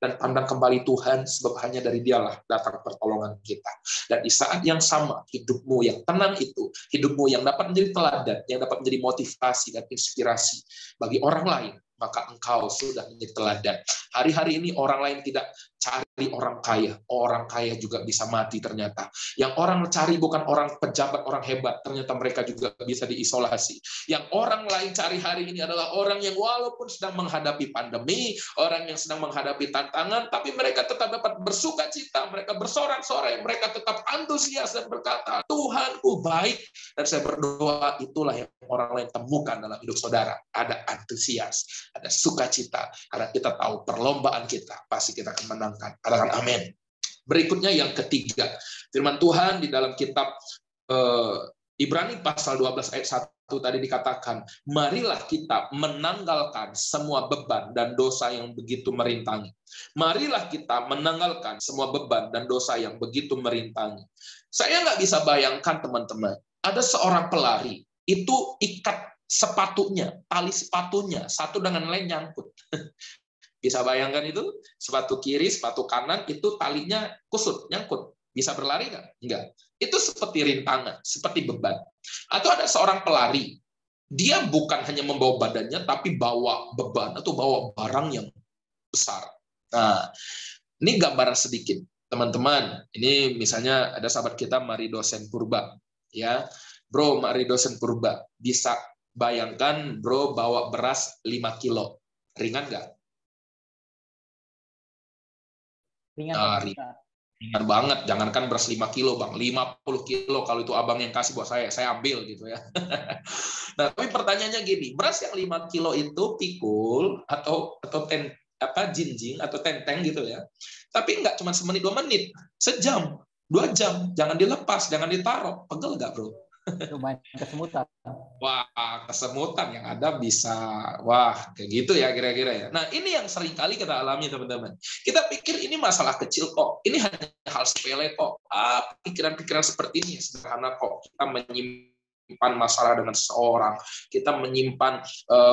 dan pandang kembali Tuhan, sebab hanya dari Dialah datang pertolongan kita. Dan di saat yang sama, hidupmu yang tenang itu, hidupmu yang dapat menjadi teladan, yang dapat menjadi motivasi dan inspirasi bagi orang lain, maka engkau sudah menjadi teladan. Hari-hari ini orang lain tidak cari orang kaya. Orang kaya juga bisa mati ternyata. Yang orang cari bukan orang pejabat, orang hebat. Ternyata mereka juga bisa diisolasi. Yang orang lain cari hari ini adalah orang yang walaupun sedang menghadapi pandemi, orang yang sedang menghadapi tantangan, tapi mereka tetap dapat bersuka cita, mereka bersorak-sorai, mereka tetap antusias dan berkata, Tuhanku baik. Dan saya berdoa itulah yang orang lain temukan dalam hidup saudara. Ada antusias, ada sukacita, karena kita tahu perlombaan kita pasti kita akan menang. Katakan amin. Berikutnya yang ketiga, firman Tuhan di dalam kitab Ibrani pasal 12 ayat 1 tadi dikatakan, marilah kita menanggalkan semua beban dan dosa yang begitu merintangi. Marilah kita menanggalkan semua beban dan dosa yang begitu merintangi. Saya nggak bisa bayangkan teman-teman, ada seorang pelari, itu ikat sepatunya, tali sepatunya, satu dengan lain nyangkut. Bisa bayangkan itu? Sepatu kiri, sepatu kanan, itu talinya kusut, nyangkut. Bisa berlari nggak? Enggak. Itu seperti rintangan, seperti beban. Atau ada seorang pelari, dia bukan hanya membawa badannya, tapi bawa beban atau bawa barang yang besar. Nah, ini gambaran sedikit. Teman-teman, ini misalnya ada sahabat kita, Mari Dosen Purba. Ya, Bro, Mari Dosen Purba. Bisa bayangkan, bro, bawa beras 5 kilo. Ringan nggak? Ringan banget, jangankan beras 5 kilo bang, 50 kilo kalau itu abang yang kasih buat saya ambil gitu ya. Nah, tapi pertanyaannya gini, beras yang 5 kilo itu pikul atau jinjing atau tenteng gitu ya, tapi nggak cuma semenit 2 menit, sejam, 2 jam, jangan dilepas, jangan ditaruh, pegel nggak bro? Lumayan kesemutan. Wah, kesemutan yang ada bisa, kayak gitu ya kira-kira ya. Nah, ini yang sering kali kita alami teman-teman. Kita pikir ini masalah kecil kok, ini hanya hal sepele kok. Pikiran-pikiran seperti ini sederhana kok. Kita menyimpan masalah dengan seseorang, kita menyimpan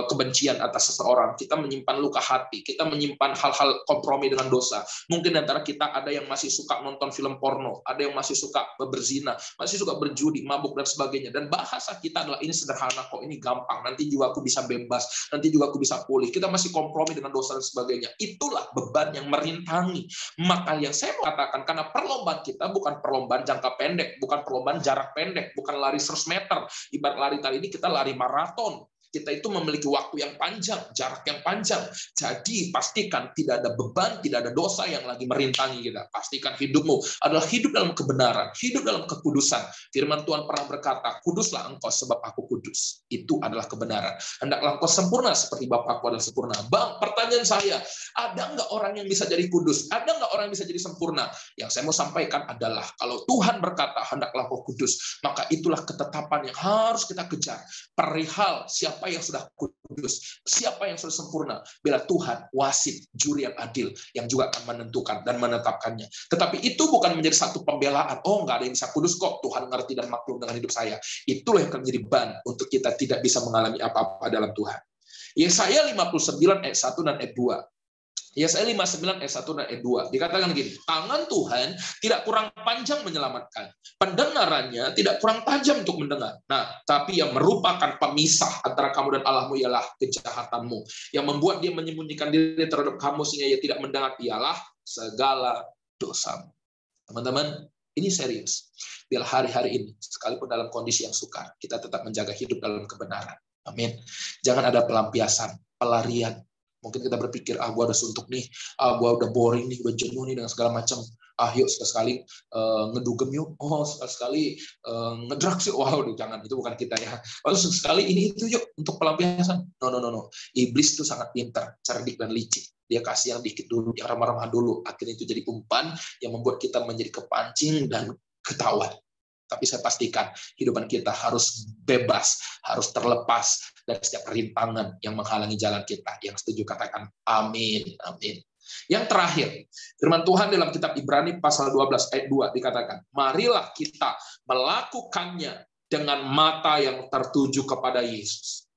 kebencian atas seseorang, kita menyimpan luka hati, kita menyimpan hal-hal kompromi dengan dosa. Mungkin antara kita ada yang masih suka nonton film porno, ada yang masih suka berzina, masih suka berjudi, mabuk dan sebagainya. Dan bahasa kita adalah ini sederhana kok, ini gampang, nanti juga aku bisa bebas, nanti juga aku bisa pulih. Kita masih kompromi dengan dosa dan sebagainya. Itulah beban yang merintangi. Maka yang saya mau katakan, karena perlombaan kita bukan perlombaan jangka pendek, bukan perlombaan jarak pendek, bukan lari 100 meter. Ibarat lari kali ini kita lari maraton. Kita itu memiliki waktu yang panjang, jarak yang panjang. Jadi pastikan tidak ada beban, tidak ada dosa yang lagi merintangi kita. Pastikan hidupmu adalah hidup dalam kebenaran, hidup dalam kekudusan. Firman Tuhan pernah berkata, kuduslah engkau sebab aku kudus. Itu adalah kebenaran. Hendaklah engkau sempurna seperti Bapakku adalah sempurna. Bang, pertanyaan saya, ada nggak orang yang bisa jadi kudus? Ada nggak orang yang bisa jadi sempurna? Yang saya mau sampaikan adalah, kalau Tuhan berkata, hendaklah engkau kudus, maka itulah ketetapan yang harus kita kejar. Perihal siapa yang sudah kudus, siapa yang sudah sempurna, bila Tuhan wasit, juri yang adil, yang juga akan menentukan dan menetapkannya. Tetapi itu bukan menjadi satu pembelaan, oh nggak ada yang bisa kudus kok, Tuhan ngerti dan maklum dengan hidup saya. Itulah yang akan menjadi ban untuk kita tidak bisa mengalami apa-apa dalam Tuhan. Yesaya 59 ayat 1 dan ayat 2. Yesaya 59 ayat 1 dan ayat 2 dikatakan gini, tangan Tuhan tidak kurang panjang menyelamatkan, pendengarannya tidak kurang tajam untuk mendengar. Nah, tapi yang merupakan pemisah antara kamu dan Allahmu ialah kejahatanmu, yang membuat dia menyembunyikan diri terhadap kamu sehingga ia tidak mendengar ialah segala dosamu. Teman-teman, ini serius. Biar hari-hari ini, sekalipun dalam kondisi yang sukar, kita tetap menjaga hidup dalam kebenaran. Amin. Jangan ada pelampiasan, pelarian. Mungkin kita berpikir, gua udah suntuk nih, gua udah boring nih, udah jenuh nih dengan segala macam. Yuk sekali-sekali ngedugem yuk, sekali-sekali ngedrugs yuk. Wow, jangan, itu bukan kita ya. Lalu sekali ini itu yuk untuk pelampiasan. No. Iblis itu sangat pintar, cerdik dan licik. Dia kasih yang dikit dulu, yang ramah-ramah dulu. Akhirnya itu jadi umpan yang membuat kita menjadi kepancing dan ketahuan. Tapi saya pastikan kehidupan kita harus bebas, harus terlepas dari setiap rintangan yang menghalangi jalan kita. Yang setuju katakan amin, amin. Yang terakhir, firman Tuhan dalam kitab Ibrani pasal 12 ayat 2 dikatakan, marilah kita melakukannya dengan mata yang tertuju kepada Yesus.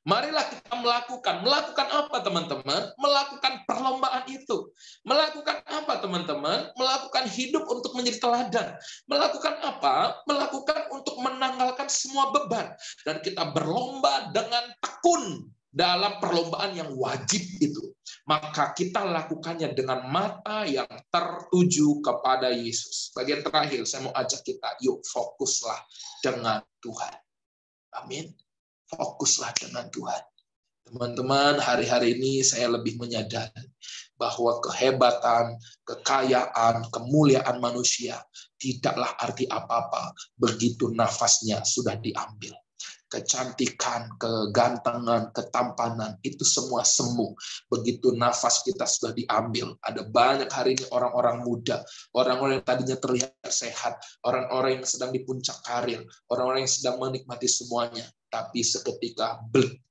Marilah kita melakukan apa teman-teman? Melakukan perlombaan itu. Melakukan apa teman-teman? Melakukan hidup untuk menjadi teladan. Melakukan apa? Melakukan untuk menanggalkan semua beban. Dan kita berlomba dengan tekun. dalam perlombaan yang wajib itu, maka kita lakukannya dengan mata yang tertuju kepada Yesus. Bagian terakhir, saya mau ajak kita, yuk fokuslah dengan Tuhan. Amin. Fokuslah dengan Tuhan. Teman-teman, hari-hari ini saya lebih menyadari bahwa kehebatan, kekayaan, kemuliaan manusia tidaklah arti apa-apa begitu nafasnya sudah diambil. Kecantikan, kegantengan, ketampanan, itu semua semu. Begitu nafas kita sudah diambil. Ada banyak hari ini orang-orang muda, orang-orang yang tadinya terlihat sehat, orang-orang yang sedang di puncak karir, orang-orang yang sedang menikmati semuanya, tapi seketika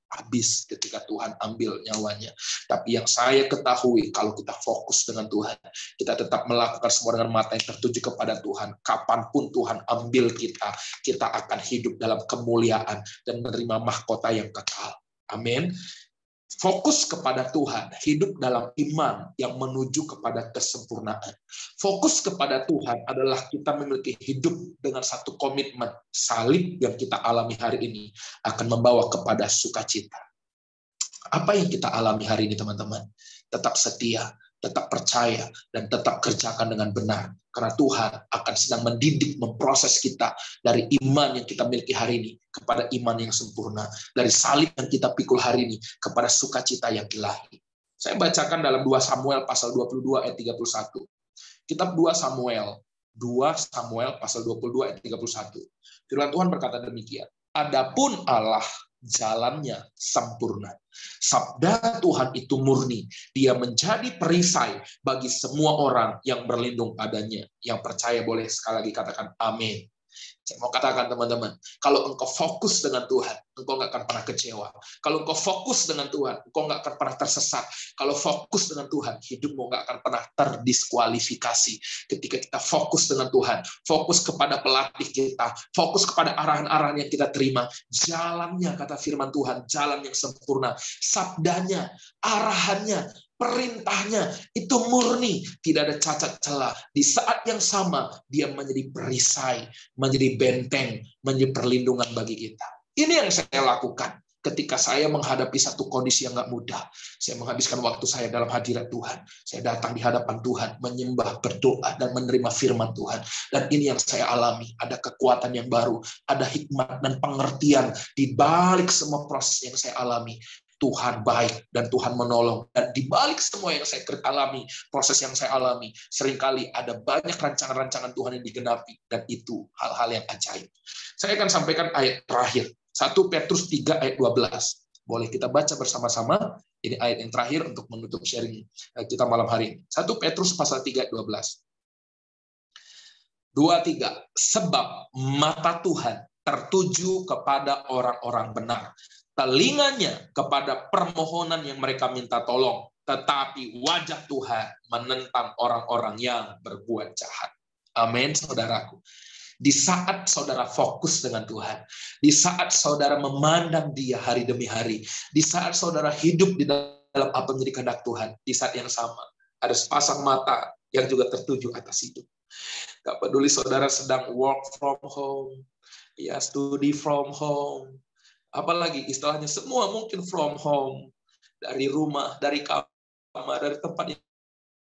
habis ketika Tuhan ambil nyawanya. Tapi yang saya ketahui, kalau kita fokus dengan Tuhan, kita tetap melakukan semua dengan mata yang tertuju kepada Tuhan. Kapanpun Tuhan ambil kita, kita akan hidup dalam kemuliaan dan menerima mahkota yang kekal. Amin. Fokus kepada Tuhan, hidup dalam iman yang menuju kepada kesempurnaan. Fokus kepada Tuhan adalah kita memiliki hidup dengan satu komitmen. Salib yang kita alami hari ini akan membawa kepada sukacita. Apa yang kita alami hari ini, teman-teman? Tetap setia, tetap percaya, dan tetap kerjakan dengan benar. Karena Tuhan akan sedang mendidik, memproses kita dari iman yang kita miliki hari ini kepada iman yang sempurna. Dari salib yang kita pikul hari ini kepada sukacita yang ilahi. Saya bacakan dalam 2 Samuel pasal 22 ayat 31. Kitab 2 Samuel pasal 22 ayat 31. Firman Tuhan berkata demikian. Adapun Allah jalannya sempurna. Sabda Tuhan itu murni. Dia menjadi perisai bagi semua orang yang berlindung padanya. Yang percaya boleh sekali lagi katakan amin. Saya mau katakan teman-teman, kalau engkau fokus dengan Tuhan, engkau nggak akan pernah kecewa. Kalau engkau fokus dengan Tuhan, engkau nggak akan pernah tersesat. Kalau fokus dengan Tuhan, hidupmu nggak akan pernah terdiskualifikasi. Ketika kita fokus dengan Tuhan, fokus kepada pelatih kita, fokus kepada arahan-arahan yang kita terima, jalannya, kata firman Tuhan, jalan yang sempurna, sabdanya, arahannya, perintahnya itu murni, tidak ada cacat celah. Di saat yang sama, dia menjadi perisai, menjadi benteng, menjadi perlindungan bagi kita. Ini yang saya lakukan ketika saya menghadapi satu kondisi yang nggak mudah. Saya menghabiskan waktu saya dalam hadirat Tuhan. Saya datang di hadapan Tuhan, menyembah, berdoa, dan menerima firman Tuhan. Dan ini yang saya alami. Ada kekuatan yang baru, ada hikmat dan pengertian di balik semua proses yang saya alami. Tuhan baik dan Tuhan menolong. Dan di balik semua yang saya alami, proses yang saya alami, seringkali ada banyak rancangan-rancangan Tuhan yang digenapi. Dan itu hal-hal yang ajaib. Saya akan sampaikan ayat terakhir. 1 Petrus 3 ayat 12. Boleh kita baca bersama-sama. Ini ayat yang terakhir untuk menutup sharing kita malam hari ini. 1 Petrus pasal 3 ayat 12. 2-3. Sebab mata Tuhan tertuju kepada orang-orang benar. Telinganya kepada permohonan yang mereka minta tolong. Tetapi wajah Tuhan menentang orang-orang yang berbuat jahat. Amin, saudaraku. Di saat saudara fokus dengan Tuhan, di saat saudara memandang Dia hari demi hari, di saat saudara hidup di dalam apa yang menjadi kehendak Tuhan, di saat yang sama, ada sepasang mata yang juga tertuju atas hidup. Gak peduli saudara sedang work from home, ya studi from home, apalagi istilahnya semua mungkin from home, dari rumah, dari kamar, dari tempat yang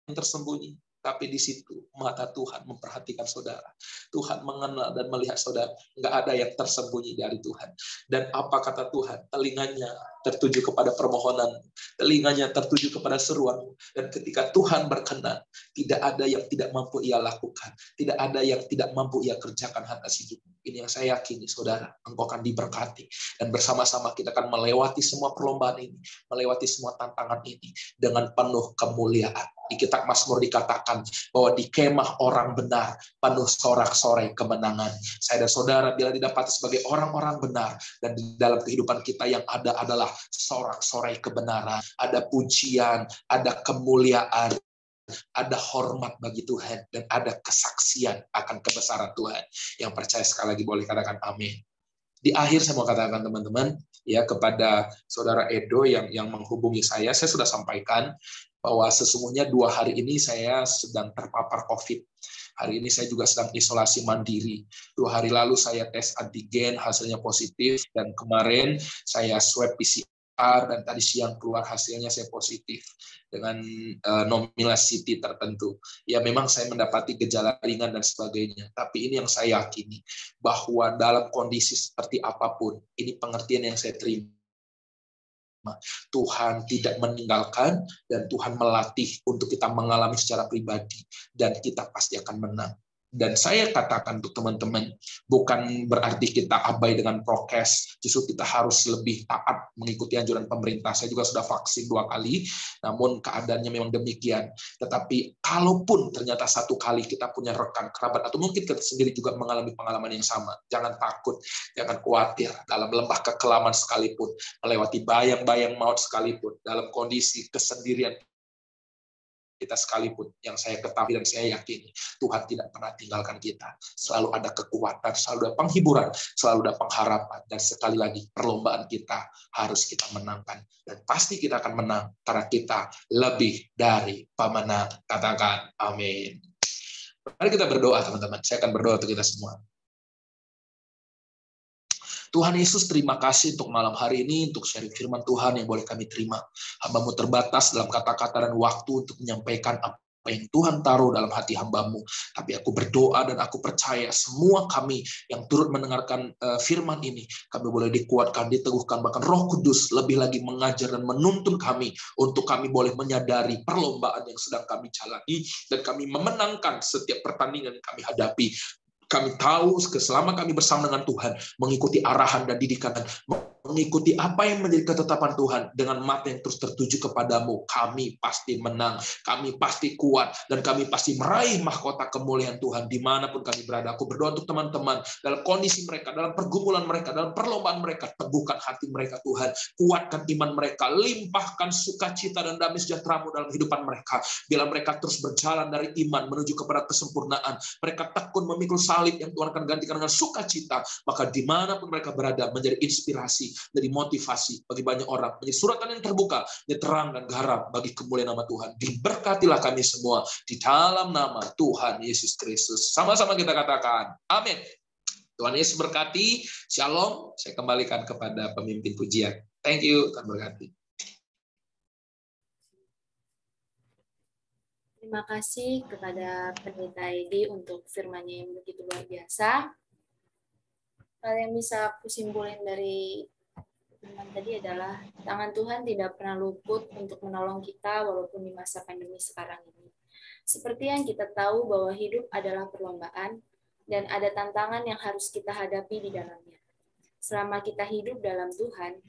tersembunyi. Tapi di situ mata Tuhan memperhatikan saudara. Tuhan mengenal dan melihat saudara. Nggak ada yang tersembunyi dari Tuhan. Dan apa kata Tuhan? Telinganya tertuju kepada permohonan. Telinganya tertuju kepada seruan. Dan ketika Tuhan berkenan, tidak ada yang tidak mampu Ia lakukan. Tidak ada yang tidak mampu Ia kerjakan atas hidup. Ini yang saya yakini, saudara. Engkau akan diberkati. Dan bersama-sama kita akan melewati semua perlombaan ini. Melewati semua tantangan ini. Dengan penuh kemuliaan. Di kitab Mazmur dikatakan bahwa di kemah orang benar penuh sorak-sorai kemenangan. Saya dan saudara bila didapati sebagai orang-orang benar dan di dalam kehidupan kita yang ada adalah sorak-sorai kebenaran, ada pujian, ada kemuliaan, ada hormat bagi Tuhan dan ada kesaksian akan kebesaran Tuhan. Yang percaya sekali lagi boleh katakan amin. Di akhir saya mau katakan teman-teman ya kepada saudara Edo yang menghubungi saya sudah sampaikan bahwa sesungguhnya 2 hari ini saya sedang terpapar COVID. Hari ini saya juga sedang isolasi mandiri. 2 hari lalu saya tes antigen, hasilnya positif, dan kemarin saya swab PCR dan tadi siang keluar hasilnya saya positif dengan nominalisity tertentu. Ya memang saya mendapati gejala ringan dan sebagainya, tapi ini yang saya yakini, bahwa dalam kondisi seperti apapun, ini pengertian yang saya terima. Tuhan tidak meninggalkan dan Tuhan melatih untuk kita mengalami secara pribadi, dan kita pasti akan menang. Dan saya katakan untuk teman-teman, bukan berarti kita abai dengan prokes, justru kita harus lebih taat mengikuti anjuran pemerintah. Saya juga sudah vaksin 2 kali, namun keadaannya memang demikian. Tetapi kalaupun ternyata 1 kali kita punya rekan, kerabat, atau mungkin kita sendiri juga mengalami pengalaman yang sama, jangan takut, jangan khawatir. Dalam lembah kekelaman sekalipun, melewati bayang-bayang maut sekalipun, dalam kondisi kesendirian kita sekalipun, yang saya ketahui dan saya yakini, Tuhan tidak pernah tinggalkan kita. Selalu ada kekuatan, selalu ada penghiburan, selalu ada pengharapan. Dan sekali lagi, perlombaan kita harus kita menangkan. Dan pasti kita akan menang, karena kita lebih dari pemenang. Katakan amin. Mari kita berdoa, teman-teman. Saya akan berdoa untuk kita semua. Tuhan Yesus, terima kasih untuk malam hari ini, untuk sharing firman Tuhan yang boleh kami terima. Hamba-Mu terbatas dalam kata-kata dan waktu untuk menyampaikan apa yang Tuhan taruh dalam hati hamba-Mu. Tapi aku berdoa dan aku percaya semua kami yang turut mendengarkan firman ini, kami boleh dikuatkan, diteguhkan, bahkan Roh Kudus lebih lagi mengajar dan menuntun kami untuk kami boleh menyadari perlombaan yang sedang kami jalani, dan kami memenangkan setiap pertandingan yang kami hadapi. Kami tahu selama kami bersama dengan Tuhan, mengikuti arahan dan didikan, mengikuti apa yang menjadi ketetapan Tuhan dengan mata yang terus tertuju kepadamu, kami pasti menang, kami pasti kuat, dan kami pasti meraih mahkota kemuliaan Tuhan dimanapun kami berada. Aku berdoa untuk teman-teman dalam kondisi mereka, dalam pergumulan mereka, dalam perlombaan mereka, teguhkan hati mereka Tuhan, kuatkan iman mereka, limpahkan sukacita dan damai sejahtera-Mu dalam kehidupan mereka. Bila mereka terus berjalan dari iman menuju kepada kesempurnaan, mereka tekun memikul salib yang Tuhan akan gantikan dengan sukacita, maka dimanapun mereka berada menjadi inspirasi, jadi motivasi bagi banyak orang, menjadi suratan yang terbuka, menjadi terang dan garam bagi kemuliaan nama Tuhan. Diberkatilah kami semua di dalam nama Tuhan Yesus Kristus. Sama-sama kita katakan amin. Tuhan Yesus berkati. Shalom. Saya kembalikan kepada pemimpin pujian. Thank you. Tuhan berkati. Terima kasih kepada Pendeta Edi untuk firman-Nya yang begitu luar biasa. Hal yang bisa aku simpulin dari firman tadi adalah tangan Tuhan tidak pernah luput untuk menolong kita walaupun di masa pandemi sekarang ini. Seperti yang kita tahu bahwa hidup adalah perlombaan dan ada tantangan yang harus kita hadapi di dalamnya. Selama kita hidup dalam Tuhan,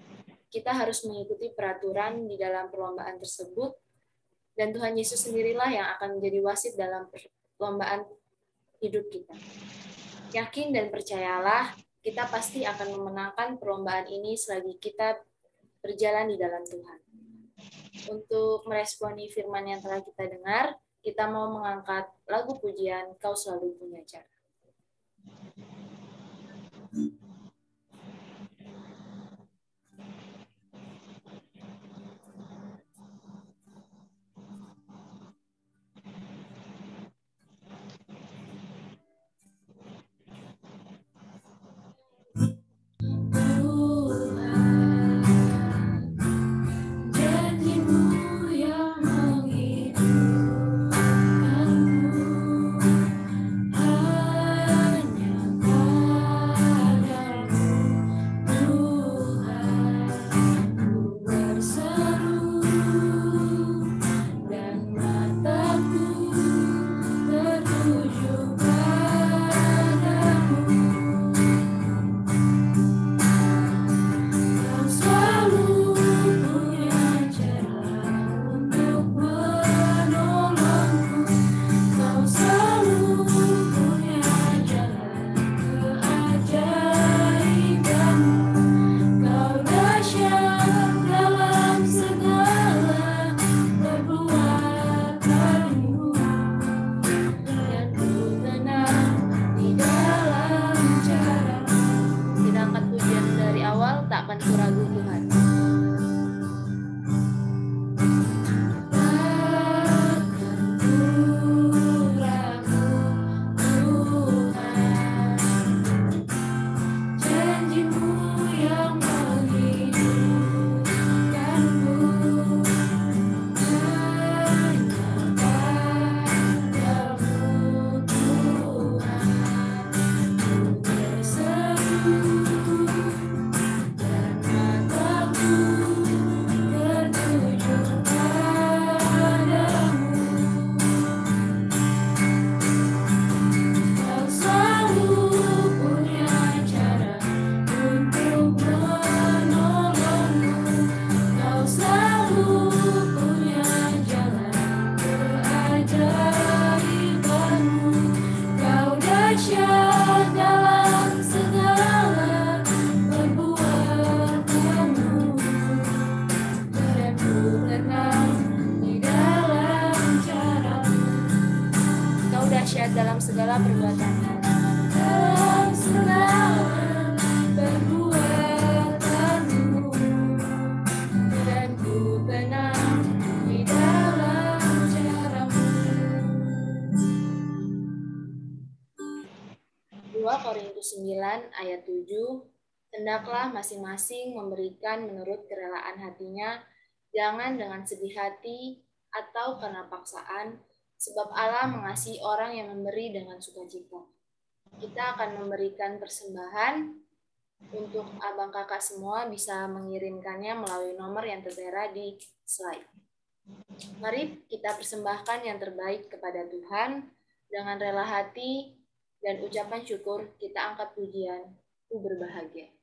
kita harus mengikuti peraturan di dalam perlombaan tersebut, dan Tuhan Yesus sendirilah yang akan menjadi wasit dalam perlombaan hidup kita. Yakin dan percayalah, kita pasti akan memenangkan perlombaan ini selagi kita berjalan di dalam Tuhan. Untuk meresponi firman yang telah kita dengar, kita mau mengangkat lagu pujian Kau Selalu Punya Cara. ayat 7, hendaklah masing-masing memberikan menurut kerelaan hatinya, jangan dengan sedih hati atau karena paksaan, sebab Allah mengasihi orang yang memberi dengan sukacita. Kita akan memberikan persembahan. Untuk abang kakak semua bisa mengirimkannya melalui nomor yang tertera di slide. Mari kita persembahkan yang terbaik kepada Tuhan dengan rela hati dan ucapan syukur. Kita angkat pujian, Ku berbahagia.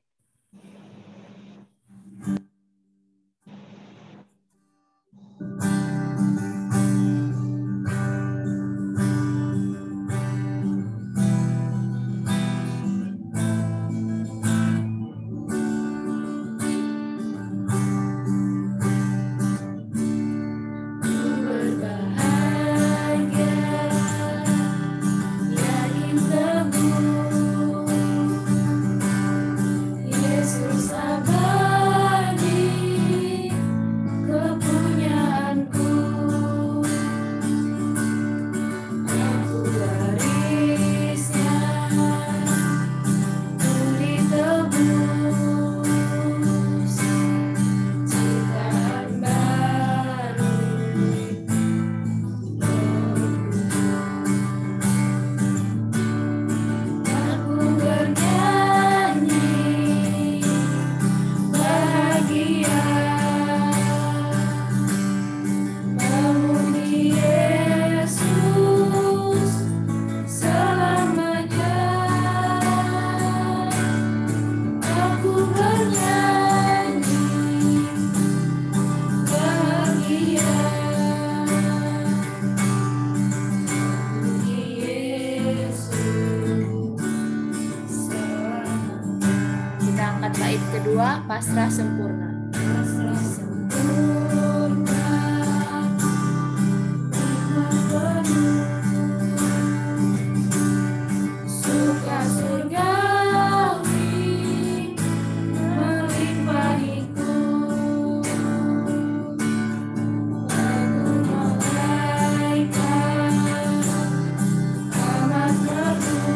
Pasrah sempurna. Pasrah sempurna. Suka surgawi melimpahiku. Aku malaikat amat merdu.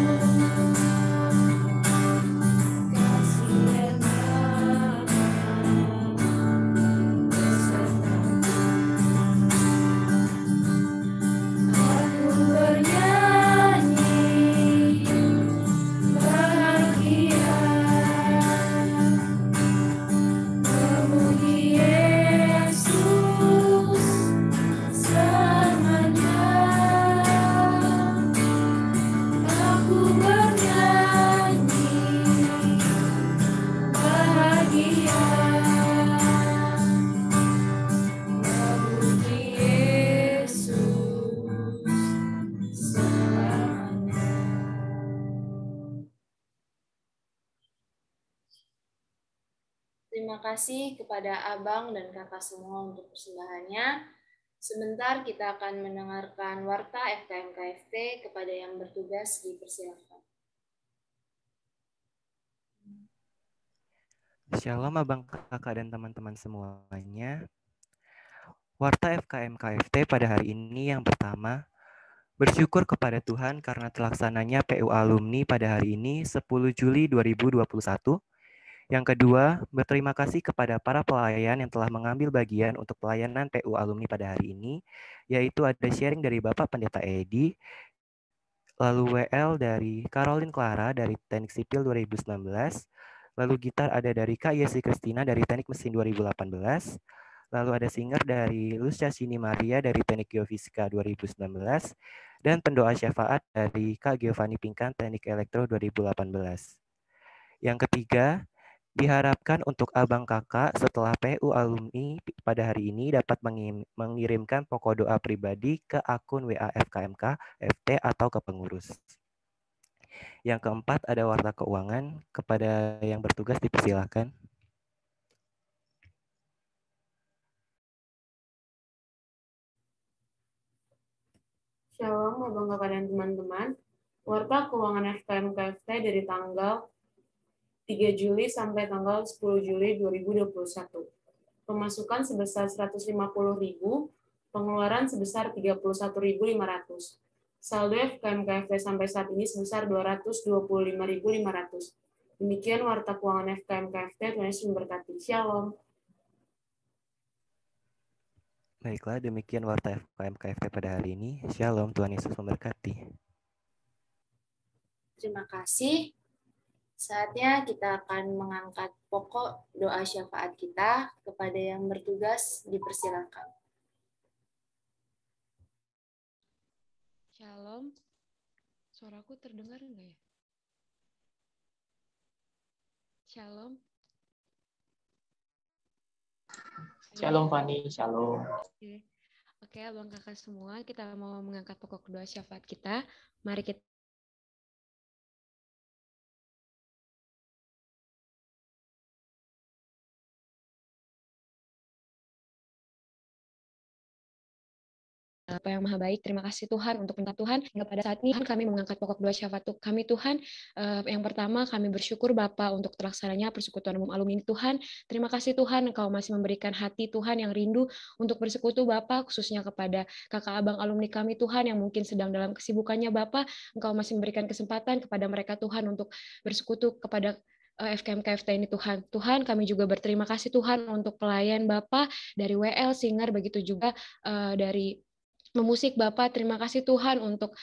Terima kasih kepada abang dan kakak semua untuk persembahannya. Sebentar kita akan mendengarkan warta FKM KFT. Kepada yang bertugas dipersilakan. Shalom abang kakak dan teman-teman semuanya. Warta FKM KFT pada hari ini yang pertama, bersyukur kepada Tuhan karena terlaksananya PU Alumni pada hari ini 10 Juli 2021. Yang kedua, berterima kasih kepada para pelayan yang telah mengambil bagian untuk pelayanan PU Alumni pada hari ini, yaitu ada sharing dari Bapak Pendeta Edi, lalu WL dari Caroline Clara dari Teknik Sipil 2019, lalu gitar ada dari Kak Yesi Kristina dari Teknik Mesin 2018, lalu ada singer dari Lucia Sini Maria dari Teknik Geofisika 2019, dan pendoa syafaat dari Kak Giovanni Pingkan Teknik Elektro 2018. Yang ketiga, diharapkan untuk abang kakak setelah PU Alumni pada hari ini dapat mengirimkan pokok doa pribadi ke akun WA FKMK, FT atau ke pengurus. Yang keempat ada warta keuangan. Kepada yang bertugas dipersilakan. Shalom abang kakak dan teman-teman. Warta keuangan FKM KFT dari tanggal 3 Juli sampai tanggal 10 Juli 2021. Pemasukan sebesar 150.000, pengeluaran sebesar 31.500. Saldo FKM KFT sampai saat ini sebesar 225.500. Demikian Warta Keuangan FKM KFT, Tuhan Yesus memberkati. Shalom. Baiklah, demikian Warta FKM KFT pada hari ini. Shalom, Tuhan Yesus memberkati. Terima kasih. Saatnya kita akan mengangkat pokok doa syafaat kita. Kepada yang bertugas, dipersilakan. Shalom. Suaraku terdengar enggak ya? Shalom. Shalom Fani, shalom. Oke, abang kakak semua, kita mau mengangkat pokok doa syafaat kita. Mari kita Bapa yang Maha Baik, terima kasih Tuhan untuk perintah Tuhan. Hingga pada saat ini kami mengangkat pokok doa syafaat kami Tuhan. Yang pertama kami bersyukur Bapa untuk terlaksananya persekutuan umum alumni Tuhan. Terima kasih Tuhan Engkau masih memberikan hati Tuhan yang rindu untuk bersekutu Bapa, khususnya kepada kakak abang alumni kami Tuhan yang mungkin sedang dalam kesibukannya Bapa. Engkau masih memberikan kesempatan kepada mereka Tuhan untuk bersekutu kepada FKM KFT ini Tuhan. Tuhan kami juga berterima kasih Tuhan untuk pelayan Bapa dari WL Singer, begitu juga dari memusik Bapak. Terima kasih Tuhan untuk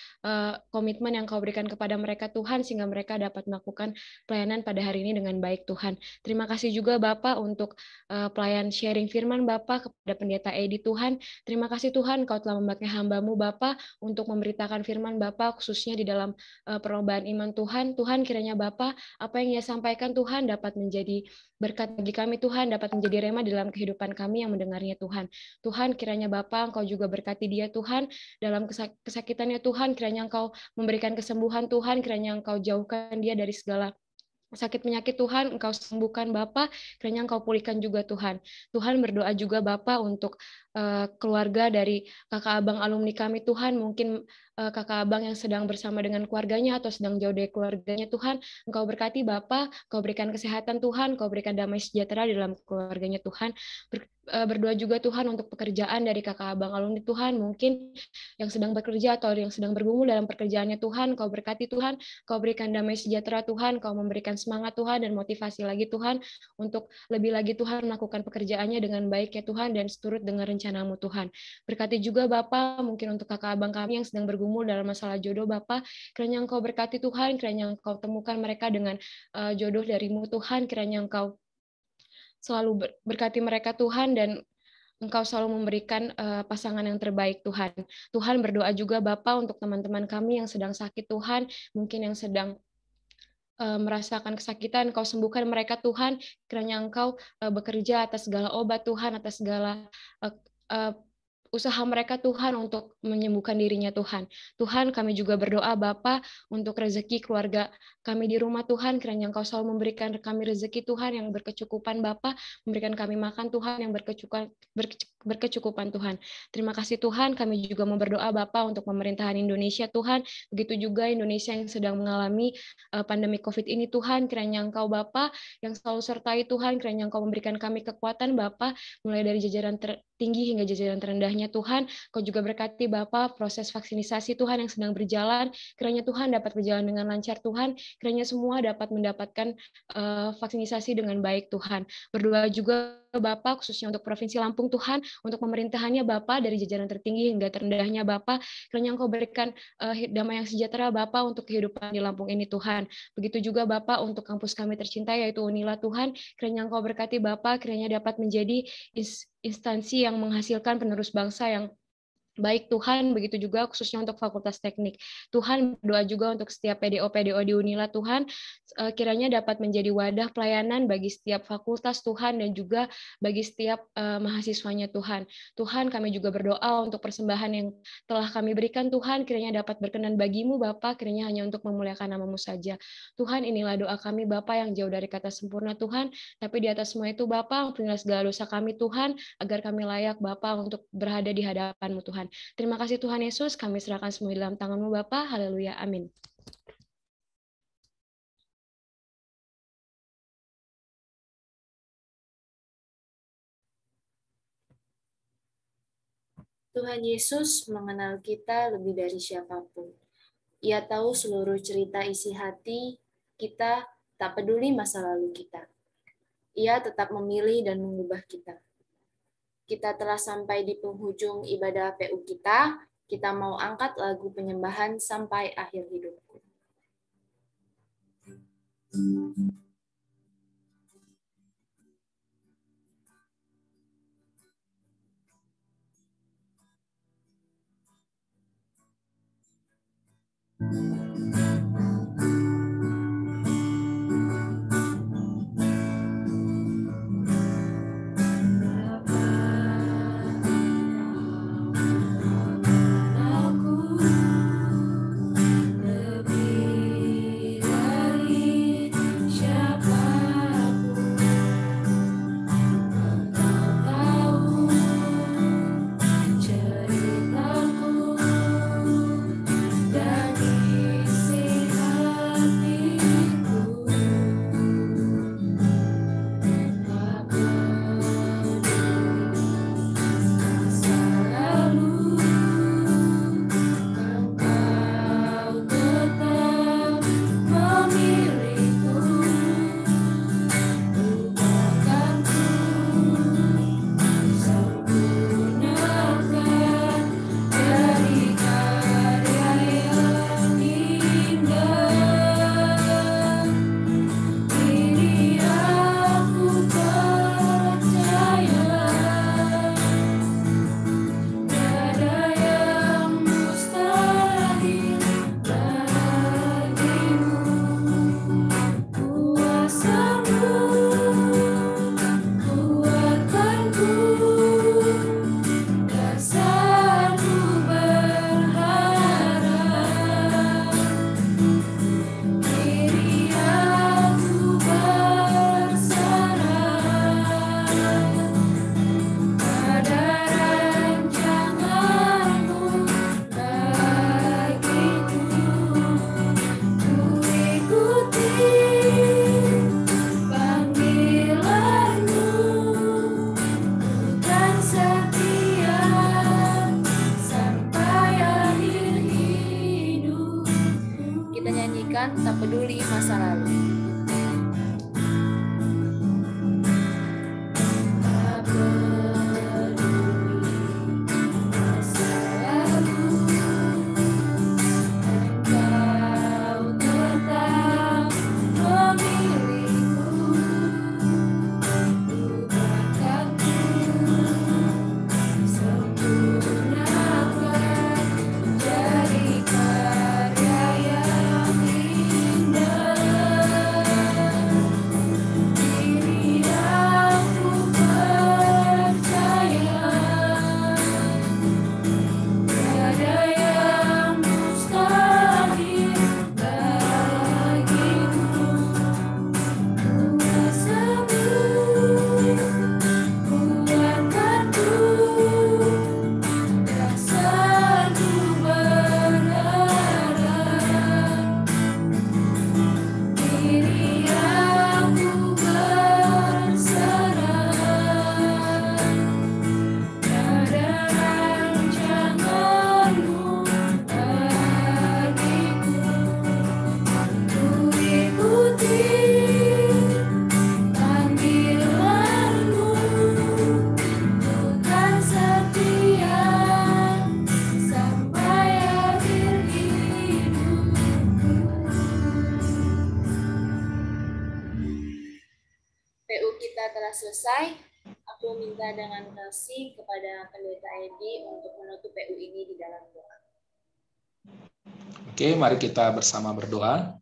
komitmen yang Kau berikan kepada mereka Tuhan, sehingga mereka dapat melakukan pelayanan pada hari ini dengan baik Tuhan. Terima kasih juga Bapak untuk pelayan sharing firman Bapak kepada pendeta Edi Tuhan. Terima kasih Tuhan Kau telah memakai hamba-Mu Bapak untuk memberitakan firman Bapak, khususnya di dalam perlombaan iman Tuhan. Tuhan kiranya Bapak, apa yang Ia sampaikan Tuhan dapat menjadi berkat bagi kami Tuhan, dapat menjadi rema dalam kehidupan kami yang mendengarnya Tuhan. Tuhan kiranya Bapak Engkau juga berkati dia Tuhan dalam kesakitannya Tuhan, kiranya Engkau memberikan kesembuhan Tuhan, kiranya Engkau jauhkan dia dari segala sakit penyakit Tuhan, Engkau sembuhkan Bapa, kiranya Engkau pulihkan juga Tuhan. Tuhan berdoa juga Bapa untuk keluarga dari kakak abang alumni kami Tuhan, mungkin kakak abang yang sedang bersama dengan keluarganya atau sedang jauh dari keluarganya Tuhan, Engkau berkati Bapa, Engkau berikan kesehatan Tuhan, Engkau berikan damai sejahtera di dalam keluarganya Tuhan. Berdoa juga Tuhan untuk pekerjaan dari kakak abang alumni Tuhan, mungkin yang sedang bekerja atau yang sedang bergumul dalam pekerjaannya Tuhan, Kau berkati Tuhan, Kau berikan damai sejahtera Tuhan, Kau memberikan semangat Tuhan dan motivasi lagi Tuhan untuk lebih lagi Tuhan melakukan pekerjaannya dengan baik ya Tuhan dan seturut dengan rencana-Mu Tuhan. Berkati juga Bapa mungkin untuk kakak abang kami yang sedang bergumul dalam masalah jodoh Bapa, kiranya Engkau berkati Tuhan, kiranya Engkau temukan mereka dengan jodoh dari-Mu Tuhan, kiranya Engkau selalu berkati mereka Tuhan dan Engkau selalu memberikan pasangan yang terbaik Tuhan. Tuhan berdoa juga Bapa untuk teman-teman kami yang sedang sakit Tuhan, mungkin yang sedang merasakan kesakitan, Engkau sembuhkan mereka Tuhan, kiranya Engkau bekerja atas segala obat Tuhan, atas segala usaha mereka Tuhan untuk menyembuhkan dirinya Tuhan. Tuhan kami juga berdoa Bapa untuk rezeki keluarga kami di rumah Tuhan, kiranya Engkau selalu memberikan kami rezeki Tuhan yang berkecukupan Bapa, memberikan kami makan Tuhan yang berkecukupan Tuhan. Terima kasih Tuhan, kami juga mau berdoa Bapa untuk pemerintahan Indonesia Tuhan, begitu juga Indonesia yang sedang mengalami pandemi COVID ini Tuhan, kiranya Engkau Bapa yang selalu sertai Tuhan, kiranya Engkau memberikan kami kekuatan Bapa, mulai dari jajaran tertinggi hingga jajaran terendahnya Tuhan. Kau juga berkati Bapa proses vaksinisasi Tuhan yang sedang berjalan, kiranya Tuhan dapat berjalan dengan lancar Tuhan, kiranya semua dapat mendapatkan vaksinisasi dengan baik Tuhan. Berdoa juga Bapa khususnya untuk Provinsi Lampung Tuhan, untuk pemerintahannya Bapa dari jajaran tertinggi hingga terendahnya Bapa, kiranya Engkau berikan damai yang sejahtera Bapa untuk kehidupan di Lampung ini Tuhan. Begitu juga Bapa untuk kampus kami tercinta yaitu Unila Tuhan, kiranya Engkau berkati Bapa, kiranya dapat menjadi instansi yang menghasilkan penerus bangsa yang baik Tuhan, begitu juga khususnya untuk Fakultas Teknik. Tuhan berdoa juga untuk setiap PDO-PDO di Unila Tuhan, kiranya dapat menjadi wadah pelayanan bagi setiap fakultas Tuhan dan juga bagi setiap mahasiswanya Tuhan. Tuhan kami juga berdoa untuk persembahan yang telah kami berikan Tuhan, kiranya dapat berkenan bagi-Mu Bapa, kiranya hanya untuk memuliakan nama-Mu saja. Tuhan inilah doa kami Bapa yang jauh dari kata sempurna Tuhan, tapi di atas semua itu Bapa, ampunilah segala dosa kami Tuhan, agar kami layak Bapa untuk berada di hadapan-Mu Tuhan. Terima kasih Tuhan Yesus, kami serahkan semua dalam tangan-Mu Bapa. Haleluya, amin. Tuhan Yesus mengenal kita lebih dari siapapun. Ia tahu seluruh cerita isi hati kita, tak peduli masa lalu kita. Ia tetap memilih dan mengubah kita. Kita telah sampai di penghujung ibadah PU kita. Kita mau angkat lagu penyembahan sampai akhir hidupku. Tak peduli masa lalu. Selesai, aku minta dengan kasih kepada Pendeta Edi untuk menutup PU ini di dalam doa. Oke, mari kita bersama berdoa.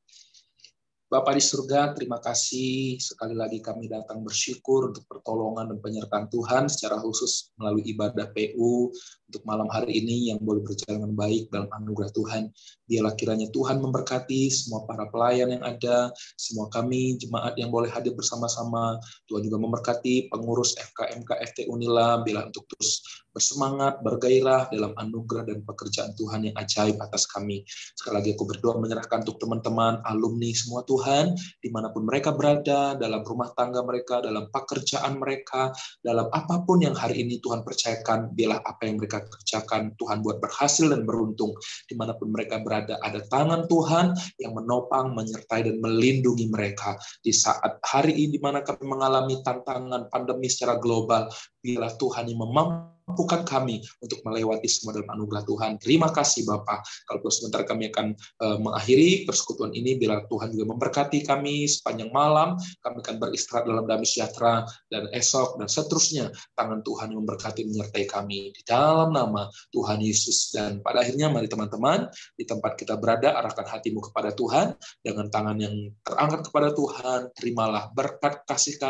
Bapa di surga, terima kasih sekali lagi kami datang bersyukur untuk pertolongan dan penyertaan Tuhan secara khusus melalui ibadah PU untuk malam hari ini yang boleh berjalan dengan baik dalam anugerah Tuhan. Biarlah kiranya Tuhan memberkati semua para pelayan yang ada, semua kami jemaat yang boleh hadir bersama-sama. Tuhan juga memberkati pengurus FKM KFT Unila, biarlah untuk terus bersemangat, bergairah dalam anugerah dan pekerjaan Tuhan yang ajaib atas kami. Sekali lagi aku berdoa menyerahkan untuk teman-teman, alumni semua Tuhan. Tuhan, dimanapun mereka berada, dalam rumah tangga mereka, dalam pekerjaan mereka, dalam apapun yang hari ini Tuhan percayakan, biarlah apa yang mereka kerjakan, Tuhan buat berhasil dan beruntung. Dimanapun mereka berada, ada tangan Tuhan yang menopang, menyertai, dan melindungi mereka. Di saat hari ini, di mana kami mengalami tantangan pandemi secara global, biarlah Tuhan yang memampukan kami untuk melewati semua dalam anugerah Tuhan. Terima kasih Bapak. Kalau sebentar kami akan mengakhiri persekutuan ini, biarlah Tuhan juga memberkati kami sepanjang malam. Kami akan beristirahat dalam damai sejahtera, dan esok dan seterusnya tangan Tuhan yang memberkati menyertai kami di dalam nama Tuhan Yesus. Dan pada akhirnya mari teman-teman di tempat kita berada, arahkan hatimu kepada Tuhan dengan tangan yang terangkat kepada Tuhan. Terimalah berkat kasih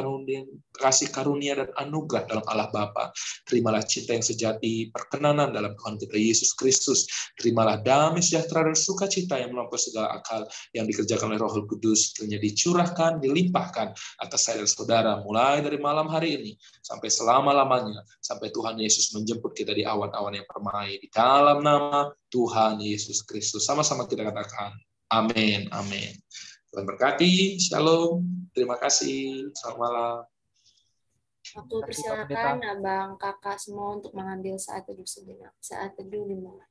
karunia dan anugerah dalam Allah Bapa. Terimalah cinta yang sejati, perkenanan dalam Tuhan kita Yesus Kristus. Terimalah damai sejahtera dan sukacita yang melampaui segala akal yang dikerjakan oleh Roh Kudus, kiranya dicurahkan, dilimpahkan atas saya dan saudara mulai dari malam hari ini sampai selama-lamanya, sampai Tuhan Yesus menjemput kita di awan-awan yang permai. Di dalam nama Tuhan Yesus Kristus. Sama-sama kita katakan amin, amin. Tuhan berkati, shalom, terima kasih, selamat malam. Aku persilakan abang kakak semua untuk mengambil saat teduh sejenak, saat teduh dimulai.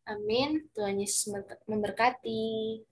Amin. Tuhan Yesus memberkati.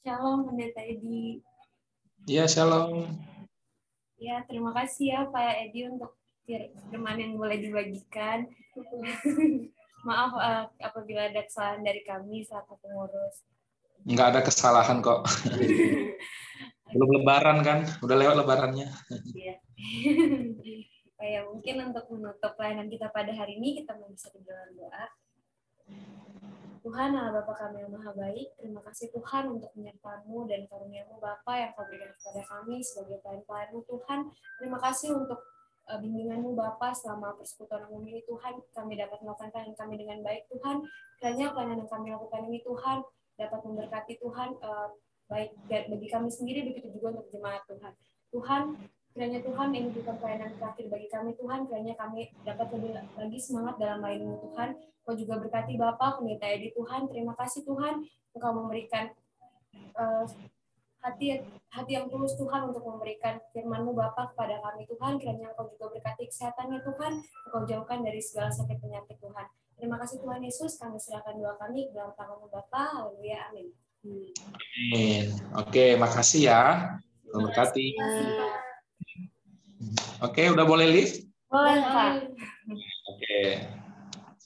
Shalom, Pendeta Edi. Ya, shalom. Ya, terima kasih ya Pak Edi untuk firman yang boleh dibagikan. Maaf apabila ada kesalahan dari kami selaku pengurus. Nggak ada kesalahan kok. Belum lebaran kan? Udah lewat lebarannya. Iya. Ya, mungkin untuk menutup pelayanan kita pada hari ini, kita bisa berdoa doa. Tuhan, Allah Bapa kami yang Maha Baik, terima kasih Tuhan untuk penyertaan-Mu dan karunia-Mu Bapa yang Kau berikan kepada kami sebagai pelayan-pelayan-Mu Tuhan. Terima kasih untuk bimbingan-Mu Bapa selama persekutuan umum ini Tuhan, kami dapat melakukan pelayanan kami dengan baik Tuhan. Kiranya pelayanan yang kami lakukan ini Tuhan dapat memberkati Tuhan, baik bagi kami sendiri, begitu juga untuk jemaat Tuhan. Tuhan, kiranya Tuhan ini bukan pelayanan terakhir bagi kami Tuhan, kiranya kami dapat lebih lagi semangat dalam melayani Tuhan. Kau juga berkati Bapak, Pendeta Edi Tuhan. Terima kasih Tuhan, Engkau memberikan hati yang tulus Tuhan untuk memberikan firman-Mu Bapak kepada kami Tuhan. Kiranya Engkau juga berkati kesehatannya Tuhan, Engkau jauhkan dari segala sakit penyakit Tuhan. Terima kasih Tuhan Yesus, kami serahkan doa kami ke dalam tangan-Mu Bapak. Haleluya, amin. Amin. Oke, makasih ya. Tuhan berkati. Oke, udah boleh live? Boleh, Pak. Oke.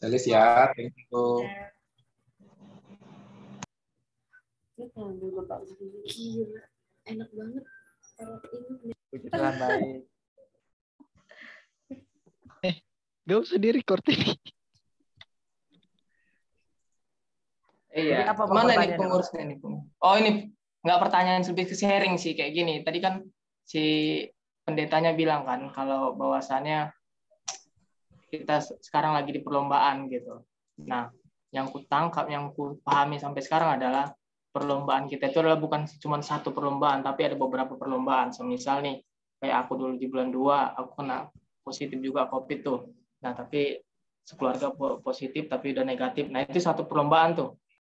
Saya live ya. Thank you. Gila, enak banget. Puji Tuhan, baik. Gak usah di-record ini. Iya. Mana nih pengurusnya nih? Oh, ini nggak pertanyaan, lebih ke sharing sih kayak gini. Tadi kan si pendetanya bilang kan kalau bahwasannya kita sekarang lagi di perlombaan gitu. Nah, yang ku tangkap, yang ku pahami sampai sekarang adalah perlombaan kita itu adalah bukan cuma satu perlombaan, tapi ada beberapa perlombaan. Semisal nih, kayak aku dulu di bulan 2, aku kena positif juga COVID tuh. Nah, tapi sekeluarga positif tapi udah negatif. Nah, itu satu perlombaan tuh.